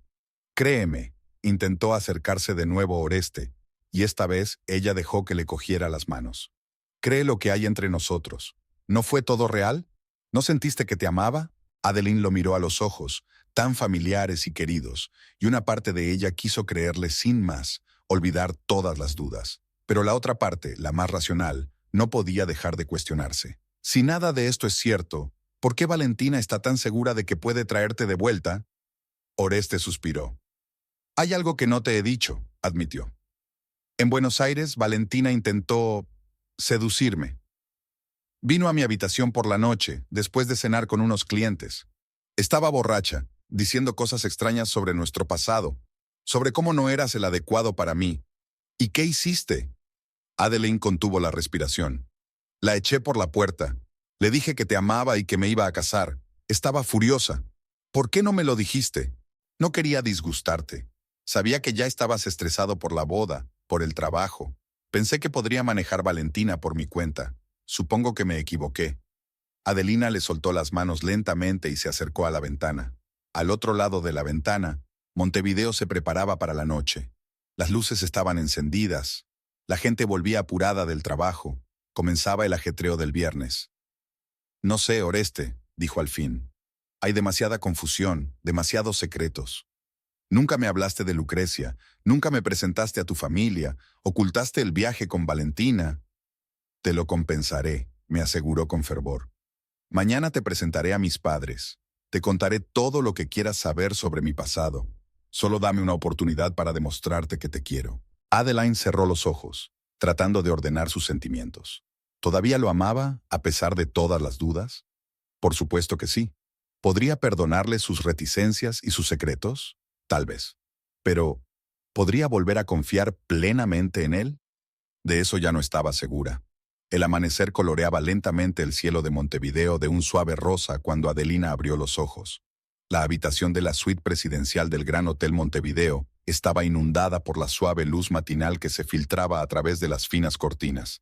Créeme, intentó acercarse de nuevo Oreste, y esta vez ella dejó que le cogiera las manos. Cree lo que hay entre nosotros. ¿No fue todo real? ¿No sentiste que te amaba? Adeline lo miró a los ojos, tan familiares y queridos, y una parte de ella quiso creerle sin más, olvidar todas las dudas. Pero la otra parte, la más racional, no podía dejar de cuestionarse. Si nada de esto es cierto, ¿por qué Valentina está tan segura de que puede traerte de vuelta? Oreste suspiró. Hay algo que no te he dicho, admitió. En Buenos Aires, Valentina intentó seducirme. Vino a mi habitación por la noche, después de cenar con unos clientes. Estaba borracha, diciendo cosas extrañas sobre nuestro pasado, sobre cómo no eras el adecuado para mí. ¿Y qué hiciste? Adeline contuvo la respiración. La eché por la puerta. Le dije que te amaba y que me iba a casar. Estaba furiosa. ¿Por qué no me lo dijiste? No quería disgustarte. Sabía que ya estabas estresado por la boda, por el trabajo. Pensé que podría manejar Valentina por mi cuenta. Supongo que me equivoqué. Adelina le soltó las manos lentamente y se acercó a la ventana. Al otro lado de la ventana, Montevideo se preparaba para la noche. Las luces estaban encendidas. La gente volvía apurada del trabajo. Comenzaba el ajetreo del viernes. No sé, Oreste, dijo al fin. Hay demasiada confusión, demasiados secretos. Nunca me hablaste de Lucrecia, nunca me presentaste a tu familia, ocultaste el viaje con Valentina. Te lo compensaré, me aseguró con fervor. Mañana te presentaré a mis padres. Te contaré todo lo que quieras saber sobre mi pasado. Solo dame una oportunidad para demostrarte que te quiero. Adeline cerró los ojos, tratando de ordenar sus sentimientos. ¿Todavía lo amaba, a pesar de todas las dudas? Por supuesto que sí. ¿Podría perdonarle sus reticencias y sus secretos? Tal vez. Pero, ¿podría volver a confiar plenamente en él? De eso ya no estaba segura. El amanecer coloreaba lentamente el cielo de Montevideo de un suave rosa cuando Adelina abrió los ojos. La habitación de la suite presidencial del Gran Hotel Montevideo estaba inundada por la suave luz matinal que se filtraba a través de las finas cortinas.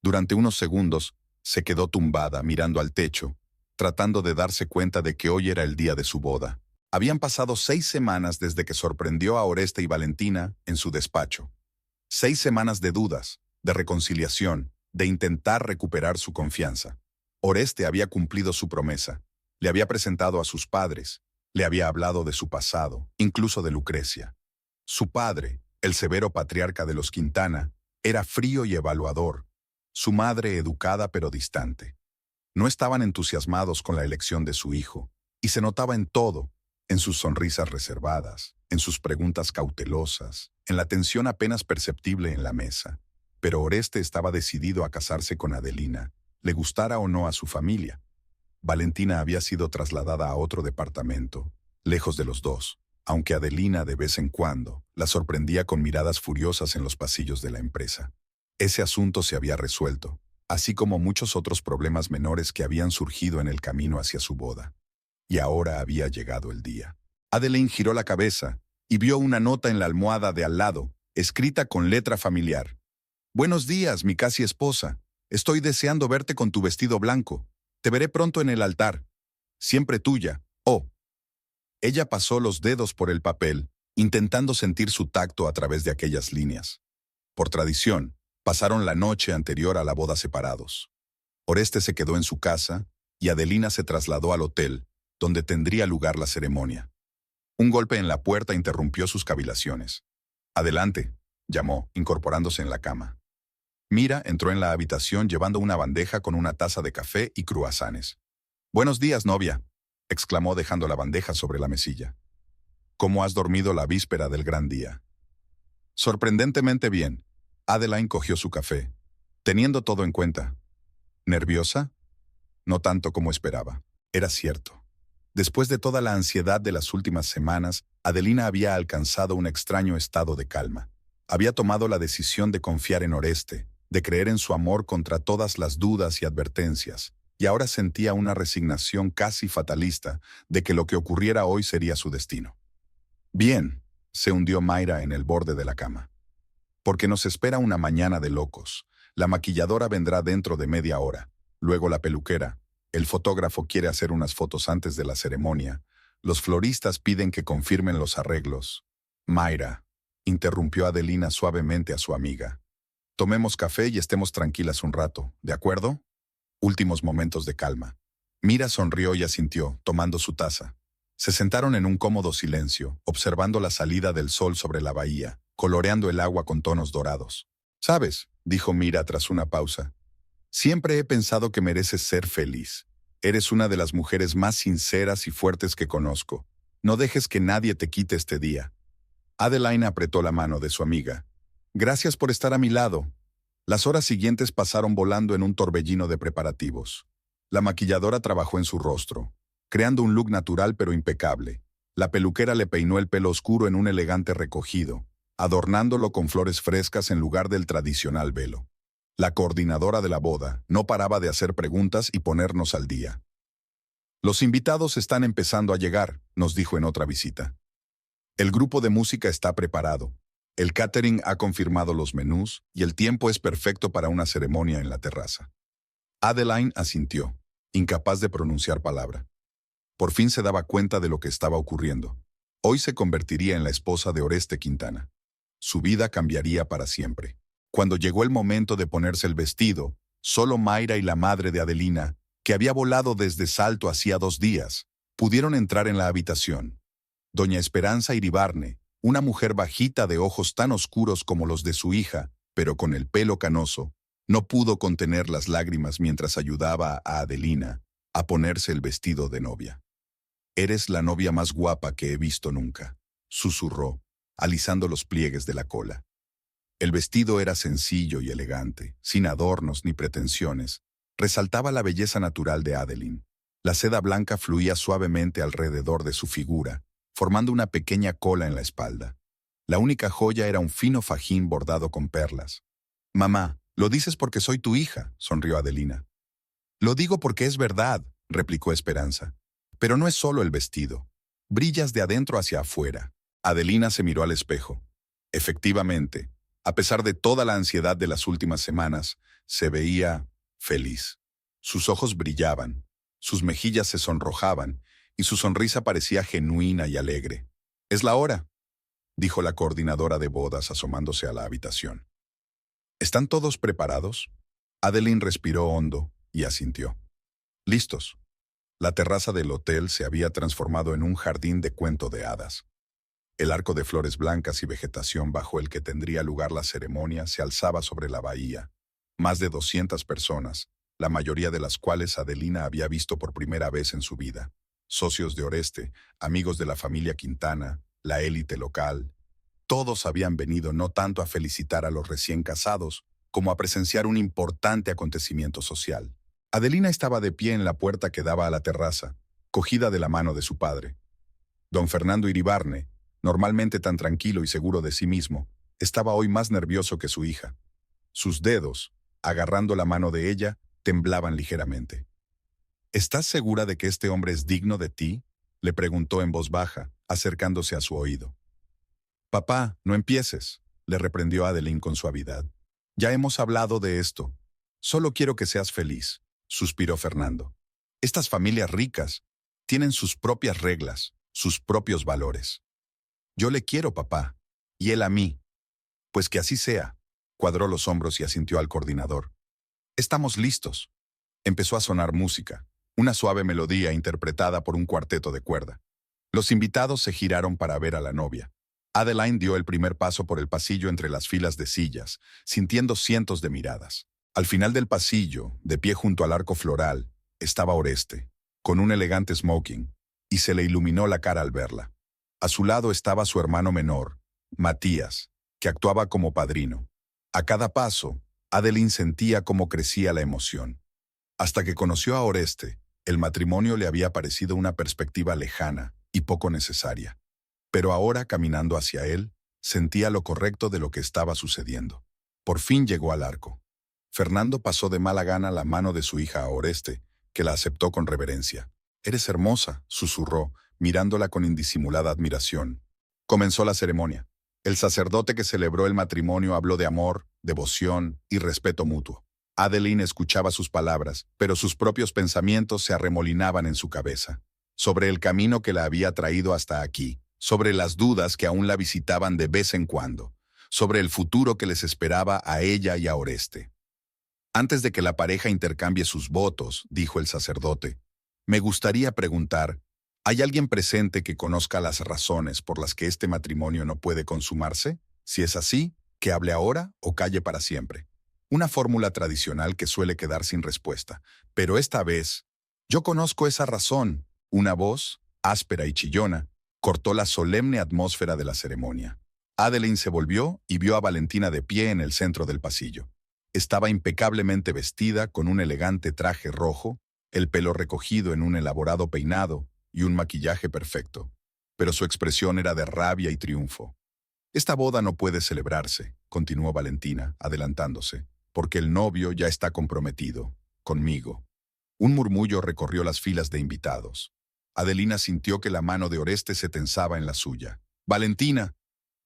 Durante unos segundos, se quedó tumbada mirando al techo, tratando de darse cuenta de que hoy era el día de su boda. Habían pasado 6 semanas desde que sorprendió a Oreste y Valentina en su despacho. 6 semanas de dudas, de reconciliación, de intentar recuperar su confianza. Oreste había cumplido su promesa. Le había presentado a sus padres, le había hablado de su pasado, incluso de Lucrecia. Su padre, el severo patriarca de los Quintana, era frío y evaluador. Su madre educada pero distante. No estaban entusiasmados con la elección de su hijo, y se notaba en todo, en sus sonrisas reservadas, en sus preguntas cautelosas, en la tensión apenas perceptible en la mesa. Pero Oreste estaba decidido a casarse con Adelina, le gustara o no a su familia. Valentina había sido trasladada a otro departamento, lejos de los dos, aunque Adelina de vez en cuando la sorprendía con miradas furiosas en los pasillos de la empresa. Ese asunto se había resuelto, así como muchos otros problemas menores que habían surgido en el camino hacia su boda. Y ahora había llegado el día. Adeline giró la cabeza y vio una nota en la almohada de al lado, escrita con letra familiar. «Buenos días, mi casi esposa. Estoy deseando verte con tu vestido blanco. Te veré pronto en el altar. Siempre tuya. Oh». Ella pasó los dedos por el papel, intentando sentir su tacto a través de aquellas líneas. Por tradición, pasaron la noche anterior a la boda separados. Oreste se quedó en su casa y Adelina se trasladó al hotel, donde tendría lugar la ceremonia. Un golpe en la puerta interrumpió sus cavilaciones. «Adelante», llamó, incorporándose en la cama. Mira entró en la habitación llevando una bandeja con una taza de café y cruasanes. «Buenos días, novia», exclamó dejando la bandeja sobre la mesilla. «¿Cómo has dormido la víspera del gran día?» «Sorprendentemente bien». Adeline cogió su café, teniendo todo en cuenta. ¿Nerviosa? No tanto como esperaba. Era cierto. Después de toda la ansiedad de las últimas semanas, Adelina había alcanzado un extraño estado de calma. Había tomado la decisión de confiar en Oreste, de creer en su amor contra todas las dudas y advertencias, y ahora sentía una resignación casi fatalista de que lo que ocurriera hoy sería su destino. «Bien», se hundió Mayra en el borde de la cama. «Porque nos espera una mañana de locos. La maquilladora vendrá dentro de media hora, luego la peluquera. El fotógrafo quiere hacer unas fotos antes de la ceremonia. Los floristas piden que confirmen los arreglos». «Mayra», interrumpió Adelina suavemente a su amiga. «Tomemos café y estemos tranquilas un rato, ¿de acuerdo?» Últimos momentos de calma. Mira sonrió y asintió, tomando su taza. Se sentaron en un cómodo silencio, observando la salida del sol sobre la bahía, coloreando el agua con tonos dorados. «¿Sabes?», dijo Mira tras una pausa. «Siempre he pensado que mereces ser feliz. Eres una de las mujeres más sinceras y fuertes que conozco. No dejes que nadie te quite este día». Adeline apretó la mano de su amiga. «Gracias por estar a mi lado». Las horas siguientes pasaron volando en un torbellino de preparativos. La maquilladora trabajó en su rostro, creando un look natural pero impecable. La peluquera le peinó el pelo oscuro en un elegante recogido, adornándolo con flores frescas en lugar del tradicional velo. La coordinadora de la boda no paraba de hacer preguntas y ponernos al día. «Los invitados están empezando a llegar», nos dijo en otra visita. «El grupo de música está preparado. El catering ha confirmado los menús y el tiempo es perfecto para una ceremonia en la terraza. Adeline asintió, incapaz de pronunciar palabra. Por fin se daba cuenta de lo que estaba ocurriendo. Hoy se convertiría en la esposa de Oreste Quintana. Su vida cambiaría para siempre. Cuando llegó el momento de ponerse el vestido, solo Mayra y la madre de Adelina, que había volado desde Salto hacía 2 días, pudieron entrar en la habitación. Doña Esperanza Iribarne, una mujer bajita de ojos tan oscuros como los de su hija, pero con el pelo canoso, no pudo contener las lágrimas mientras ayudaba a Adelina a ponerse el vestido de novia. «Eres la novia más guapa que he visto nunca», susurró, alisando los pliegues de la cola. El vestido era sencillo y elegante, sin adornos ni pretensiones. Resaltaba la belleza natural de Adeline. La seda blanca fluía suavemente alrededor de su figura, formando una pequeña cola en la espalda. La única joya era un fino fajín bordado con perlas. «Mamá, lo dices porque soy tu hija», sonrió Adelina. «Lo digo porque es verdad», replicó Esperanza. «Pero no es solo el vestido. Brillas de adentro hacia afuera». Adelina se miró al espejo. Efectivamente, a pesar de toda la ansiedad de las últimas semanas, se veía feliz. Sus ojos brillaban, sus mejillas se sonrojaban y su sonrisa parecía genuina y alegre. «Es la hora», dijo la coordinadora de bodas asomándose a la habitación. «¿Están todos preparados?» Adeline respiró hondo y asintió. «Listos». La terraza del hotel se había transformado en un jardín de cuento de hadas. El arco de flores blancas y vegetación bajo el que tendría lugar la ceremonia se alzaba sobre la bahía. Más de 200 personas, la mayoría de las cuales Adelina había visto por primera vez en su vida. Socios de Oreste, amigos de la familia Quintana, la élite local. Todos habían venido no tanto a felicitar a los recién casados, como a presenciar un importante acontecimiento social. Adelina estaba de pie en la puerta que daba a la terraza, cogida de la mano de su padre. Don Fernando Iribarne, normalmente tan tranquilo y seguro de sí mismo, estaba hoy más nervioso que su hija. Sus dedos, agarrando la mano de ella, temblaban ligeramente. «¿Estás segura de que este hombre es digno de ti?», le preguntó en voz baja, acercándose a su oído. «Papá, no empieces», le reprendió Adeline con suavidad. «Ya hemos hablado de esto. Solo quiero que seas feliz», suspiró Fernando. «Estas familias ricas tienen sus propias reglas, sus propios valores. Yo le quiero, papá, y él a mí. Pues que así sea», cuadró los hombros y asintió al coordinador. «Estamos listos». Empezó a sonar música, una suave melodía interpretada por un cuarteto de cuerda. Los invitados se giraron para ver a la novia. Adeline dio el primer paso por el pasillo entre las filas de sillas, sintiendo cientos de miradas. Al final del pasillo, de pie junto al arco floral, estaba Oreste, con un elegante smoking, y se le iluminó la cara al verla. A su lado estaba su hermano menor, Matías, que actuaba como padrino. A cada paso, Adeline sentía cómo crecía la emoción. Hasta que conoció a Oreste, el matrimonio le había parecido una perspectiva lejana y poco necesaria. Pero ahora, caminando hacia él, sentía lo correcto de lo que estaba sucediendo. Por fin llegó al arco. Fernando pasó de mala gana la mano de su hija a Oreste, que la aceptó con reverencia. «Eres hermosa», susurró, mirándola con indisimulada admiración. Comenzó la ceremonia. El sacerdote que celebró el matrimonio habló de amor, devoción y respeto mutuo. Adeline escuchaba sus palabras, pero sus propios pensamientos se arremolinaban en su cabeza. Sobre el camino que la había traído hasta aquí, sobre las dudas que aún la visitaban de vez en cuando, sobre el futuro que les esperaba a ella y a Oreste. «Antes de que la pareja intercambie sus votos», dijo el sacerdote, «me gustaría preguntar, ¿hay alguien presente que conozca las razones por las que este matrimonio no puede consumarse? Si es así, que hable ahora o calle para siempre». Una fórmula tradicional que suele quedar sin respuesta. Pero esta vez, «Yo conozco esa razón». Una voz, áspera y chillona, cortó la solemne atmósfera de la ceremonia. Adeline se volvió y vio a Valentina de pie en el centro del pasillo. Estaba impecablemente vestida con un elegante traje rojo, el pelo recogido en un elaborado peinado y un maquillaje perfecto. Pero su expresión era de rabia y triunfo. «Esta boda no puede celebrarse», continuó Valentina, adelantándose, «porque el novio ya está comprometido, conmigo». Un murmullo recorrió las filas de invitados. Adelina sintió que la mano de Oreste se tensaba en la suya. «Valentina».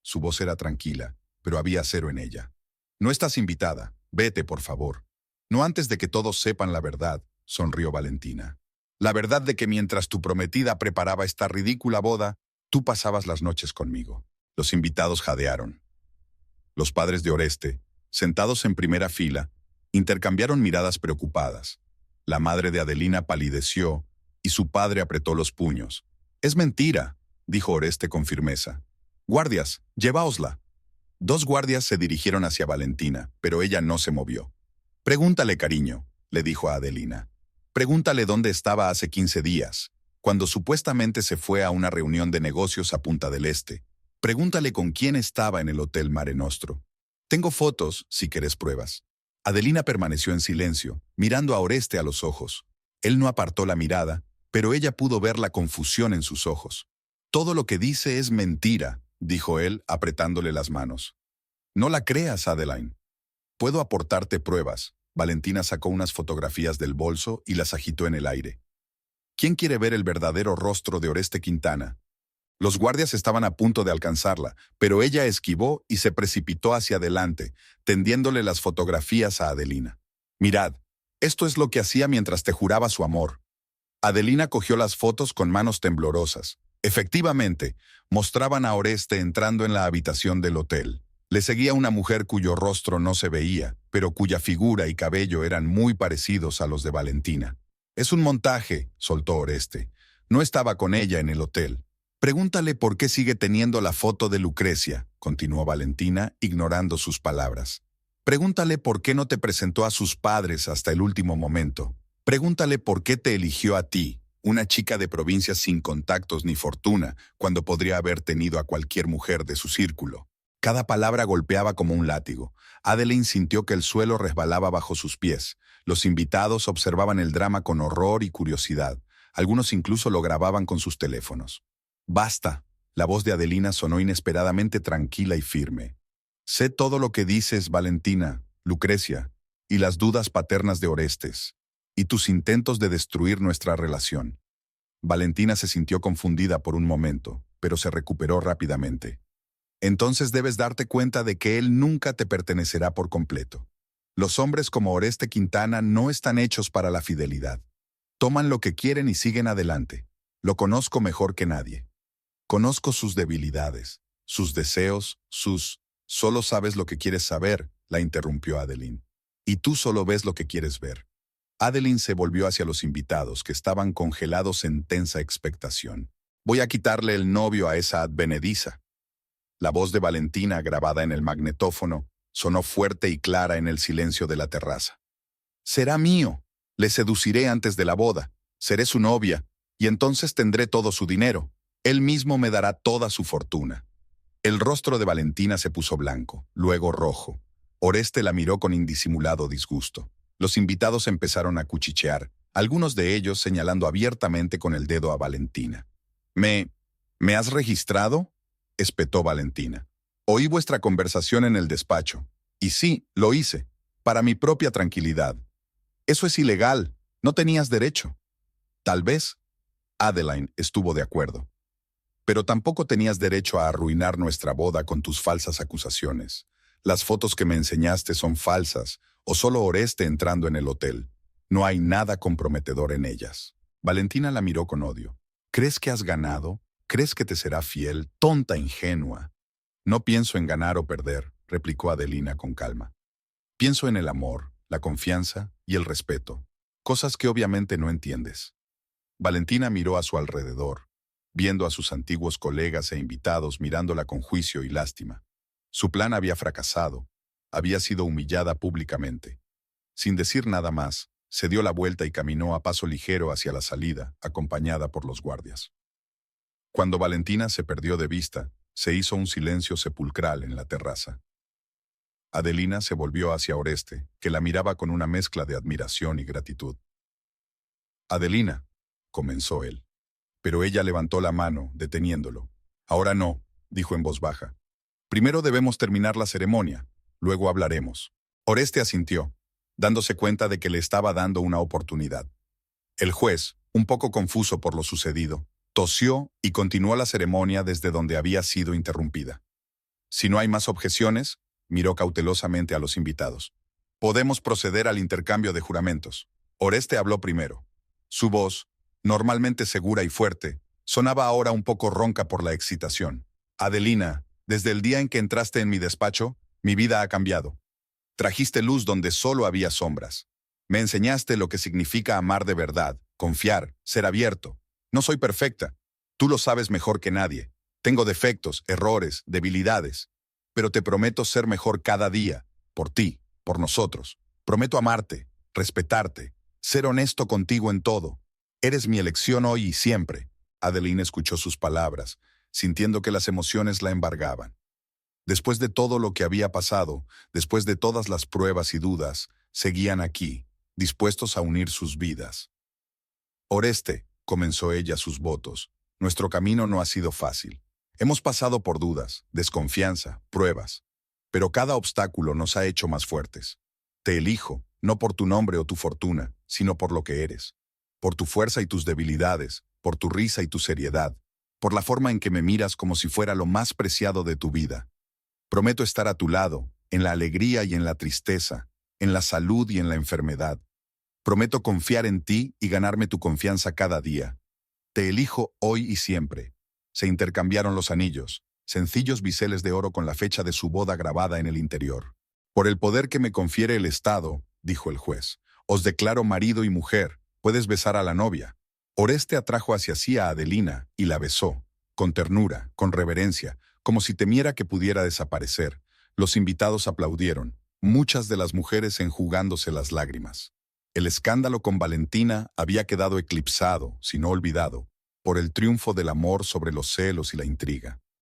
Su voz era tranquila, pero había acero en ella. No estás invitada. Vete, por favor. No antes de que todos sepan la verdad, sonrió Valentina. La verdad de que mientras tu prometida preparaba esta ridícula boda, tú pasabas las noches conmigo. Los invitados jadearon. Los padres de Oreste, sentados en primera fila, intercambiaron miradas preocupadas. La madre de Adelina palideció y su padre apretó los puños. «Es mentira», dijo Oreste con firmeza. «Guardias, lleváosla». 2 guardias se dirigieron hacia Valentina, pero ella no se movió. «Pregúntale, cariño», le dijo a Adelina. «Pregúntale dónde estaba hace 15 días, cuando supuestamente se fue a una reunión de negocios a Punta del Este. Pregúntale con quién estaba en el Hotel Mare Nostro. Tengo fotos, si querés pruebas». Adelina permaneció en silencio, mirando a Oreste a los ojos. Él no apartó la mirada, pero ella pudo ver la confusión en sus ojos. «Todo lo que dice es mentira», dijo él, apretándole las manos. «No la creas, Adeline. Puedo aportarte pruebas». Valentina sacó unas fotografías del bolso y las agitó en el aire. «¿Quién quiere ver el verdadero rostro de Oreste Quintana?» Los guardias estaban a punto de alcanzarla, pero ella esquivó y se precipitó hacia adelante, tendiéndole las fotografías a Adelina. «Mirad, esto es lo que hacía mientras te juraba su amor». Adelina cogió las fotos con manos temblorosas. Efectivamente, mostraban a Oreste entrando en la habitación del hotel. Le seguía una mujer cuyo rostro no se veía, pero cuya figura y cabello eran muy parecidos a los de Valentina. «Es un montaje», soltó Oreste. «No estaba con ella en el hotel». «Pregúntale por qué sigue teniendo la foto de Lucrecia», continuó Valentina, ignorando sus palabras. «Pregúntale por qué no te presentó a sus padres hasta el último momento. Pregúntale por qué te eligió a ti, una chica de provincia sin contactos ni fortuna, cuando podría haber tenido a cualquier mujer de su círculo». Cada palabra golpeaba como un látigo. Adeline sintió que el suelo resbalaba bajo sus pies. Los invitados observaban el drama con horror y curiosidad. Algunos incluso lo grababan con sus teléfonos. «Basta», la voz de Adelina sonó inesperadamente tranquila y firme. «Sé todo lo que dices, Valentina, Lucrecia, y las dudas paternas de Orestes, y tus intentos de destruir nuestra relación». Valentina se sintió confundida por un momento, pero se recuperó rápidamente. «Entonces debes darte cuenta de que él nunca te pertenecerá por completo. Los hombres como Oreste Quintana no están hechos para la fidelidad. Toman lo que quieren y siguen adelante. Lo conozco mejor que nadie. Conozco sus debilidades, sus deseos, sus... Solo sabes lo que quieres saber», la interrumpió Adeline. «Y tú solo ves lo que quieres ver». Adeline se volvió hacia los invitados, que estaban congelados en tensa expectación. «Voy a quitarle el novio a esa advenediza». La voz de Valentina, grabada en el magnetófono, sonó fuerte y clara en el silencio de la terraza. «Será mío. Le seduciré antes de la boda. Seré su novia, y entonces tendré todo su dinero. Él mismo me dará toda su fortuna». El rostro de Valentina se puso blanco, luego rojo. Oreste la miró con indisimulado disgusto. Los invitados empezaron a cuchichear, algunos de ellos señalando abiertamente con el dedo a Valentina. ¿Me has registrado?», espetó Valentina. «Oí vuestra conversación en el despacho. Y sí, lo hice, para mi propia tranquilidad. Eso es ilegal, no tenías derecho». «Tal vez», Adeline estuvo de acuerdo. «Pero tampoco tenías derecho a arruinar nuestra boda con tus falsas acusaciones. Las fotos que me enseñaste son falsas, o solo Oreste entrando en el hotel. No hay nada comprometedor en ellas». Valentina la miró con odio. «¿Crees que has ganado? ¿Crees que te será fiel? Tonta ingenua». «No pienso en ganar o perder», replicó Adelina con calma. «Pienso en el amor, la confianza y el respeto, cosas que obviamente no entiendes». Valentina miró a su alrededor, viendo a sus antiguos colegas e invitados mirándola con juicio y lástima. Su plan había fracasado, había sido humillada públicamente. Sin decir nada más, se dio la vuelta y caminó a paso ligero hacia la salida, acompañada por los guardias. Cuando Valentina se perdió de vista, se hizo un silencio sepulcral en la terraza. Adelina se volvió hacia Oreste, que la miraba con una mezcla de admiración y gratitud. «Adelina», comenzó él. Pero ella levantó la mano, deteniéndolo. «Ahora no», dijo en voz baja. «Primero debemos terminar la ceremonia, luego hablaremos». Oreste asintió, dándose cuenta de que le estaba dando una oportunidad. El juez, un poco confuso por lo sucedido, tosió y continuó la ceremonia desde donde había sido interrumpida. Si no hay más objeciones, miró cautelosamente a los invitados. Podemos proceder al intercambio de juramentos. Oreste habló primero. Su voz, normalmente segura y fuerte, sonaba ahora un poco ronca por la excitación. Adelina, desde el día en que entraste en mi despacho, mi vida ha cambiado. Trajiste luz donde solo había sombras. Me enseñaste lo que significa amar de verdad, confiar, ser abierto. No soy perfecta. Tú lo sabes mejor que nadie. Tengo defectos, errores, debilidades. Pero te prometo ser mejor cada día, por ti, por nosotros. Prometo amarte, respetarte, ser honesto contigo en todo. Eres mi elección hoy y siempre. Adeline escuchó sus palabras, sintiendo que las emociones la embargaban. Después de todo lo que había pasado, después de todas las pruebas y dudas, seguían aquí, dispuestos a unir sus vidas. Oreste, comenzó ella sus votos, nuestro camino no ha sido fácil. Hemos pasado por dudas, desconfianza, pruebas, pero cada obstáculo nos ha hecho más fuertes. Te elijo, no por tu nombre o tu fortuna, sino por lo que eres, por tu fuerza y tus debilidades, por tu risa y tu seriedad, por la forma en que me miras como si fuera lo más preciado de tu vida. Prometo estar a tu lado, en la alegría y en la tristeza, en la salud y en la enfermedad. Prometo confiar en ti y ganarme tu confianza cada día. Te elijo hoy y siempre. Se intercambiaron los anillos, sencillos biseles de oro con la fecha de su boda grabada en el interior. Por el poder que me confiere el Estado, dijo el juez, os declaro marido y mujer, puedes besar a la novia. Oreste atrajo hacia sí a Adelina y la besó, con ternura, con reverencia, como si temiera que pudiera desaparecer. Los invitados aplaudieron, muchas de las mujeres enjugándose las lágrimas. El escándalo con Valentina había quedado eclipsado, si no olvidado, por el triunfo del amor sobre los celos y la intriga.